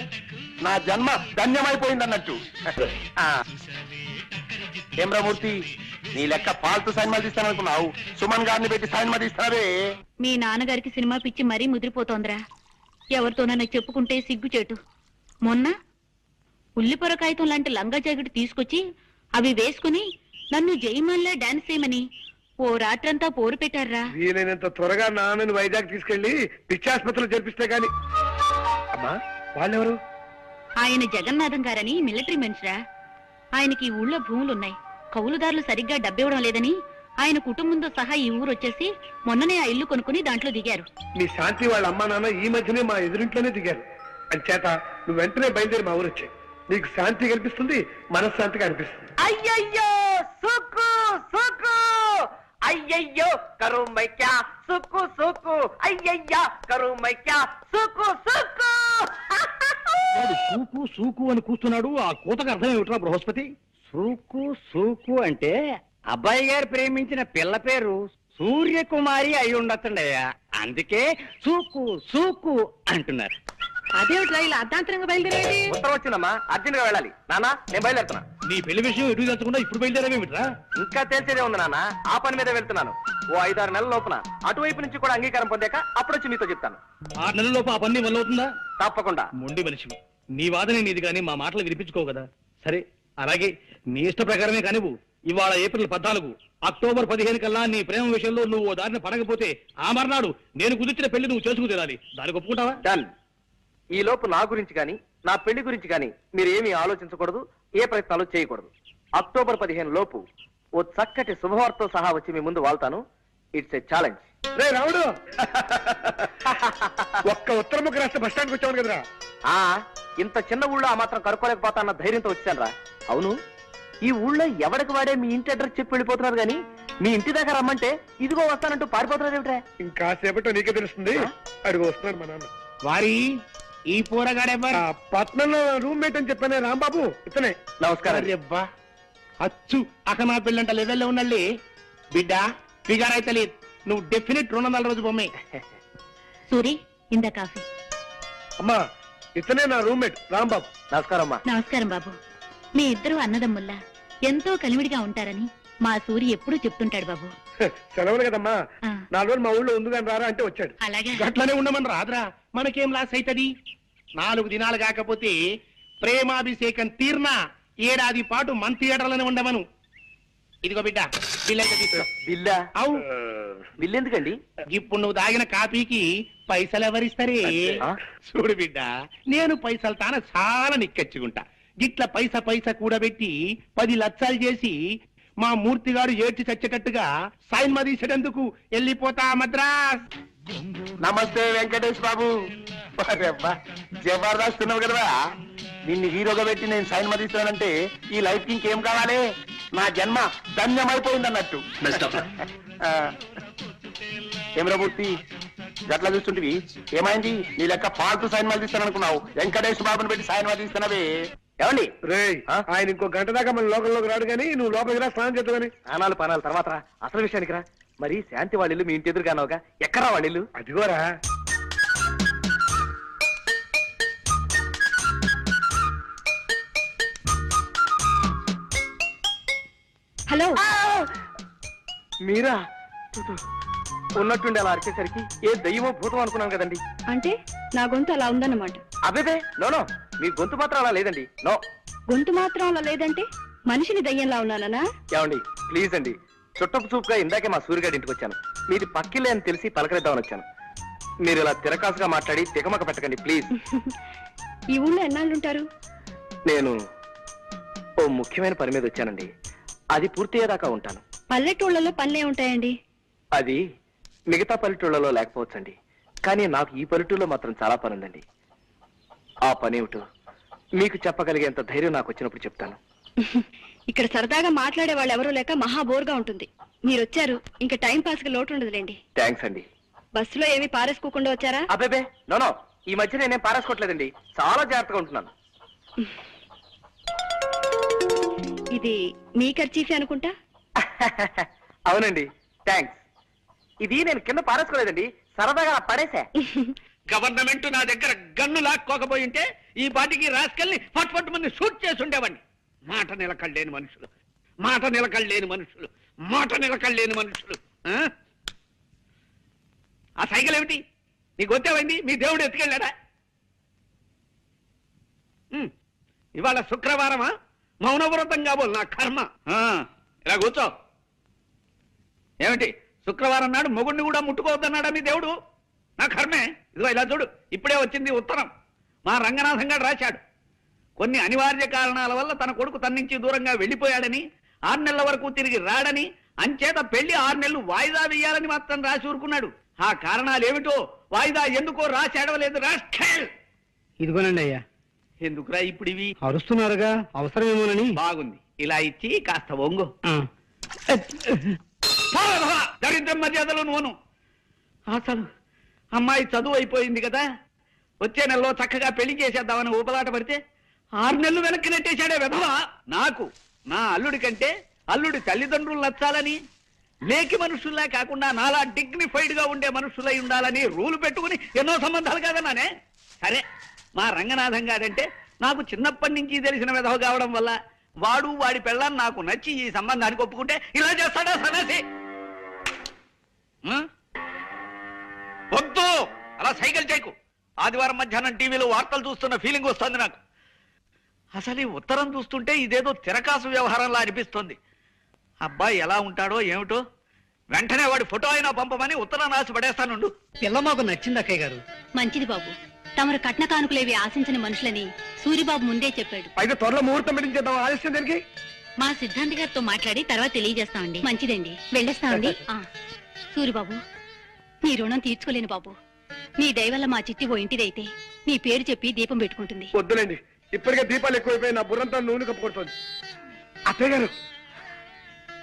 నా జన్మ ధన్యమైపోయింది అన్నట్టు. ఏమ్రమూర్తి, నీ లెక్క పాల్తు సినిమాలు తీస్తాననుకున్నావు, సుమన్ గారిని పెట్టి సినిమా తీస్తావే. మీ నాన్నగారికి సినిమా పిచ్చి మరీ ముదిరిపోతోందిరా. ఎవరితోనైనా చెప్పుకుంటే సిగ్గుచేటు. మొన్న ఉల్లిపొర కాగితం లాంటి లంగా జాకెట్ తీసుకొచ్చి అవి వేసుకుని నన్ను జయమాల్లా డాన్స్ చేయమని ఓ రాత్రంతా పోరు పెట్టారా. వీలైనంత త్వరగా నాన్నని వైజాగ్ తీసుకెళ్లి పిచ్చాసుపత్రిలో జరిపిస్తే గాని. అమ్మా వాళ్ళెవరు? ఆయన జగన్నాథం గారని మిలిటరీ మనిషిరా. ఆయనకి ఈ ఊళ్ళో భూములున్నాయి. కౌలుదారులు సరిగ్గా డబ్బివ్వడం లేదని ఆయన కుటుంబంతో సహా ఈ ఊరు వచ్చేసి మొన్ననే ఆ ఇల్లు కొనుక్కుని దాంట్లో దిగారు. మీ శాంతి వాళ్ళ అమ్మా నాన్న ఈ మధ్యనే మా ఎదురింట్లోనే దిగారు. అంచేత నువ్వు వెంటనే బయలుదేరి మా ఊరు వచ్చాయి. నీకు శాంతి కనిపిస్తుంది, మనశ్శాంతిగా అనిపిస్తుంది. అయ్యయ్యో సుక్కు సుక్కు, అయ్యయ్యో కరుమైక్యా సుక్కు సుక్కు, అయ్యయ్యా కరుమైక్యా సుక్కు సుక్కు. వాడు సూకు సూకు అని కూస్తున్నాడు. ఆ కూతకు అర్థం ఏమిట్రా బృహస్పతి? సూకు సూకు అంటే అబ్బాయి గారు ప్రేమించిన పిల్ల పేరు సూర్యకుమారి అయి ఉండొచ్చండయ్యా. అందుకే సూకు సూకు అంటున్నారు. అదేమిట్రా ఇలా అర్ధాంతరంగా బయలుదేరేది? ఉత్తరం వచ్చిందమ్మా, అర్జెంట్ గా వెళ్ళాలి. నాన్న నేను బయలుదేరుతున్నా. నీ పెళ్లి విషయం ఎటు తెచ్చకుండా ఇప్పుడు బయలుదేరావేమిట్రా? ఇంకా తెలిసేదే ఉంది నాన్న, ఆ పని మీద వెళ్తున్నాను. ఓ 5-6 నెలల లోపున అటువైపు నుంచి కూడా అంగీకారం పొందాక అప్పుడొచ్చి మీతో చెప్తాను. 6 నెలల్లోపు ఆ పని వల్ల అవుతుందా? తప్పకుండా. మొండి మనిషి, నీ వాదన నీది కానీ మా మాటలు వినిపించుకో కదా. సరే అలాగే నీ ఇష్ట ప్రకారమే కానివ్వు. ఇవాళ ఏప్రిల్ 14, అక్టోబర్ 15 కల్లా నీ ప్రేమ విషయంలో నువ్వు ఓ దారిని పడకపోతే ఆ మర్నాడు నేను కుదిర్చిన పెళ్లి నువ్వు చేసుకు తీరాలి. దానికి ఒప్పుకుంటావా? డన్. ఈ లోపు నా గురించి కానీ నా పెళ్లి గురించి కానీ మీరు ఏమీ ఆలోచించకూడదు, ఏ ప్రయత్నాలు చేయకూడదు. అక్టోబర్ 15 లోపు ఓ చక్కటి శుభవార్తతో సహా వచ్చి మీ ముందు వాళ్తాను. It's a challenge. రే రాముడు, ఒక్క ఉత్తరముఖ రాష్ట్ర బస్ స్టాండ్కి వచ్చాను కదరా. ఇంత చిన్న ఊళ్ళో ఆ మాత్రం కనుక్కోలేకపోతా అన్న ధైర్యంతో వచ్చాను రా. అవును, ఈ ఊళ్ళో ఎవడికి వాడే మీ ఇంటి అడ్రస్ చెప్పి వెళ్ళిపోతున్నారు గానీ మీ ఇంటి దగ్గర రమ్మంటే ఇదిగో వస్తానంటూ పారిపోతున్నారు ఏమిట్రా? ఇంకాసేపట్లో నీకే తెలుస్తుంది. అడుగు వస్తున్నాడు మా నాన్న. వారి ఈ పోరగాడెవ్వరు? పట్నంలో రూమ్మేట్ అని చెప్పానే రాంబాబు, ఇతనే. నమస్కారం. అబ్బా అచ్చు అక్క నా పెళ్ళంట లెవెల్లో ఉన్నళ్ళి బిడ్డ ఫిగర్ అయితే లేదు. నువ్వు డెఫినెట్ 200 రోజు బొమ్మే. సూరి ఇందా కాఫీ. అమ్మా ఇతనే నా రూమ్మేట్ రాంబాబు. నమస్కారం అమ్మా. నమస్కారం బాబు. మీ ఇద్దరు అన్నదమ్ముల్లా ఎంతో కలివిడిగా ఉంటారని మా సూరి ఎప్పుడూ చెప్తుంటాడు బాబు. సెలవులు కదమ్మా, ఆ. 4 రోజులు మా ఊళ్ళో ఉంది కానీ రారా అంటే వచ్చాడు. అలాగే గట్లనే ఉండమని రాదురా, మనకేం లాస్ అవుతుంది? 4 దినాలు కాకపోతే ప్రేమాభిషేకం తీర్నా ఏడాది పాటు మన థియేటర్లోనే ఉండమను. ఇదిగో బిడ్డ బిల్ అయితే తీసుకో. బిల్లా? అవు బిల్ ఎందుకండి? ఇప్పుడు నువ్వు తాగిన కాపీకి పైసలు ఎవరిస్తారే? ఆ? చూడు బిడ్డ, నేను పైసలు తాన చాలా నిక్కచ్చుకుంటా. గిట్ల పైసా కూడబెట్టి 10 లక్షలు చేసి మా మూర్తిగాడు ఏడ్చి చచ్చేటట్టుగా సైన్ తీసేటందుకు వెళ్ళిపోతా మద్రాస్. నమస్తే వెంకటేష్ బాబు. జబర్దస్త్ ఉన్నావు కదా, నిన్ను హీరోగా పెట్టి నేను సైన్ తీస్తున్నానంటే ఈ లైఫ్ కి ఇంకేం కావాలి? నా జన్మ ధన్యమైపోయింది అన్నట్టు. ఏమరామూర్తి గట్లా చూస్తుంటివి, ఏమైంది? నీ లెక్క పాల్తు సైన్ తీస్తాను అనుకున్నావు, వెంకటేష్ బాబుని పెట్టి సైన్ తీస్తున్నావే. ఏమండి రే ఆయన ఇంకో గంట దాకా మన లోకంలోకి రాడు కానీ నువ్వు లోపలికి రా, స్నానం చేద్దామని. పనాలు తర్వాత రా, అసలు విషయానికి రా. మరి శాంతి వాళ్ళ ఇల్లు మీ ఇంటి ఎదురుగానవుగా, ఎక్కరా వాళ్ళ ఇల్లు? అదిగోరా. హలో. మీరా? ఉన్నట్టుండి అలా అరిచేసరికి ఏ దయ్యమో భూతం అనుకున్నాను కదండి. అంటే నా గొంతు అలా ఉందన్నమాట. అబేబే నో, మీ గొంతు మాత్రం అలా లేదండి. నో. గొంతు మాత్రం అలా లేదంటే మనిషిని దయ్యంలా ఉన్నానా? ఏమండి ప్లీజ్ అండి, చుట్టపు చూపుగా ఇందాకే మా సూర్యగాడి ఇంటికి వచ్చాను. మీది పక్కిల్లే అని తెలిసి పలకరిద్దామని వచ్చాను. మీరు ఇలా తిరకాసుగా మాట్లాడి తికమక పెట్టకండి ప్లీజ్. ఈ ఊళ్ళో ఎన్నాళ్ళుంటారు? నేను ఓ ముఖ్యమైన పని మీద వచ్చానండి, అది పూర్తయ్యేదాకా ఉంటాను. పల్లెటూళ్ళలో పనులే ఉంటాయండి. అది మిగతా పల్లెటూళ్ళలో లేకపోవచ్చండి, కానీ నాకు ఈ పల్లెటూరులో మాత్రం చాలా పని ఉందండి. ఆ పని ఏమిటో మీకు చెప్పగలిగేంత ధైర్యం నాకు వచ్చినప్పుడు చెప్తాను. ఇక్కడ సరదాగా మాట్లాడే వాళ్ళు ఎవరూ లేక మహా బోర్గా ఉంటుంది. మీరు వచ్చారు, ఇంకా టైం పాస్ కి లోటు ఉండదులేండి. థ్యాంక్స్ అండి. బస్సులో ఏమీ పారేసుకోకుండా వచ్చారా? అబ్బేబే నో, ఈ మధ్య నేనేం పారేసుకోవట్లేదండి, చాలా జాగ్రత్తగా ఉంటున్నాను. ఇది మీ ఖర్చీఫే అనుకుంటా. అవునండి, థ్యాంక్స్. ఇది నేను కింద పారేసుకోలేదండి, సరదాగా పడేసా. గవర్నమెంట్ నా దగ్గర గన్ను లాక్కోకపోయి ఉంటే ఈ పాటికి రాసుకెళ్ళి పట్టు మంది షూట్ చేసి ఉండేవాడిని. మాట నిలకడలేని మనుషులు, మాట నిలకడలేని మనుషులు, మాట నిలకడలేని మనుషులు. ఆ సైకిల్ ఏమిటి? నీకు వచ్చేవైంది? మీ దేవుడు ఎత్తుకెళ్ళాడా? ఇవాళ శుక్రవారమా? మౌనవ్రతం కాబోలు నా కర్మ. ఇలా కూర్చో. ఏమిటి శుక్రవారం నాడు మొగుడిని కూడా ముట్టుకోవద్దన్నాడా మీ దేవుడు? నా కర్మే. ఇదిగో ఇలా చూడు, ఇప్పుడే వచ్చింది ఉత్తరం. మా రంగనాథం గారు రాశాడు. కొన్ని అనివార్య కారణాల వల్ల తన కొడుకు తన నుంచి దూరంగా వెళ్లిపోయాడని, 6 నెలల వరకు తిరిగి రాడని, అంచేత పెళ్లి 6 నెలలు వాయిదా వేయాలని మాత్రం రాసి ఊరుకున్నాడు. ఆ కారణాలు ఏమిటో వాయిదా ఎందుకో రాసి అడవలేదు. రాష్ట్ర ఇదిగోనండి అయ్యా. ఎందుకురా ఇప్పుడు ఇవి? అరుస్తున్నారుగా, అవసరమేమోనని. బాగుంది, ఇలా ఇచ్చి కాస్త ఒంగు. దరిద్రం మర్యాదలు నువ్వును. అసలు అమ్మాయి చదువు అయిపోయింది కదా, వచ్చే నెలలో చక్కగా పెళ్లి చేసేద్దామని ఊపలాట పడితే 6 నెలలు వెనక్కి నెట్టేశాడే విధవా. నాకు నా అల్లుడి కంటే అల్లుడి తల్లిదండ్రులు నచ్చాలని, లేకి మనుషుల్లా కాకుండా నాలా డిగ్నిఫైడ్ గా ఉండే మనుషులై ఉండాలని రూలు పెట్టుకుని ఎన్నో సంబంధాలు కాదన్నానే. సరే, మా రంగనాథం గారంటే నాకు చిన్నప్పటి నుంచి తెలిసిన విధవ కావడం వల్ల వాడు వాడి పెళ్ళాన్ని నాకు నచ్చి ఈ సంబంధానికి ఒప్పుకుంటే ఇలా చేస్తాడా సన్నాసి? వద్దు, అలా సైకిల్ చేయకు. ఆదివారం మధ్యాహ్నం టీవీలో వార్తలు చూస్తున్న ఫీలింగ్ వస్తుంది నాకు. అసలు ఈ ఉత్తరం చూస్తుంటే ఇదేదో తిరకాసు వ్యవహారంలా అనిపిస్తుంది. అబ్బాయి ఎలా ఉంటాడో ఏమిటో, వెంటనే వాడి ఫోటో అయినా పంపమని ఉత్తరం రాసి పడేస్తానుండు. పిల్ల మాకు నచ్చింది అక్కయ్య గారు. మంచిది బాబు. తమరు కట్న కానుకలేవి ఆశించని మనుషులని సూరిబాబు ముందే చెప్పాడు. అయితే త్వరలో ముహూర్తం పెట్టించేద్దాం, ఆలస్యం దానికి. మా సిద్ధాంతి గారితో మాట్లాడి తర్వాత తెలియజేస్తామండి. మంచిదండి, వెళ్ళేస్తామండి. సూరిబాబు, నీ రుణం తీర్చుకోలేను బాబు. నీ దయవల్ల మా చిట్టి ఓ ఇంటిదైతే నీ పేరు చెప్పి దీపం పెట్టుకుంటుంది. వద్దులేండి, ఇప్పటికే దీపాలు ఎక్కువైపోయి నా బుర్రంతా నూనె కప్పుకొడుతోంది. అత్తయ్య గారు,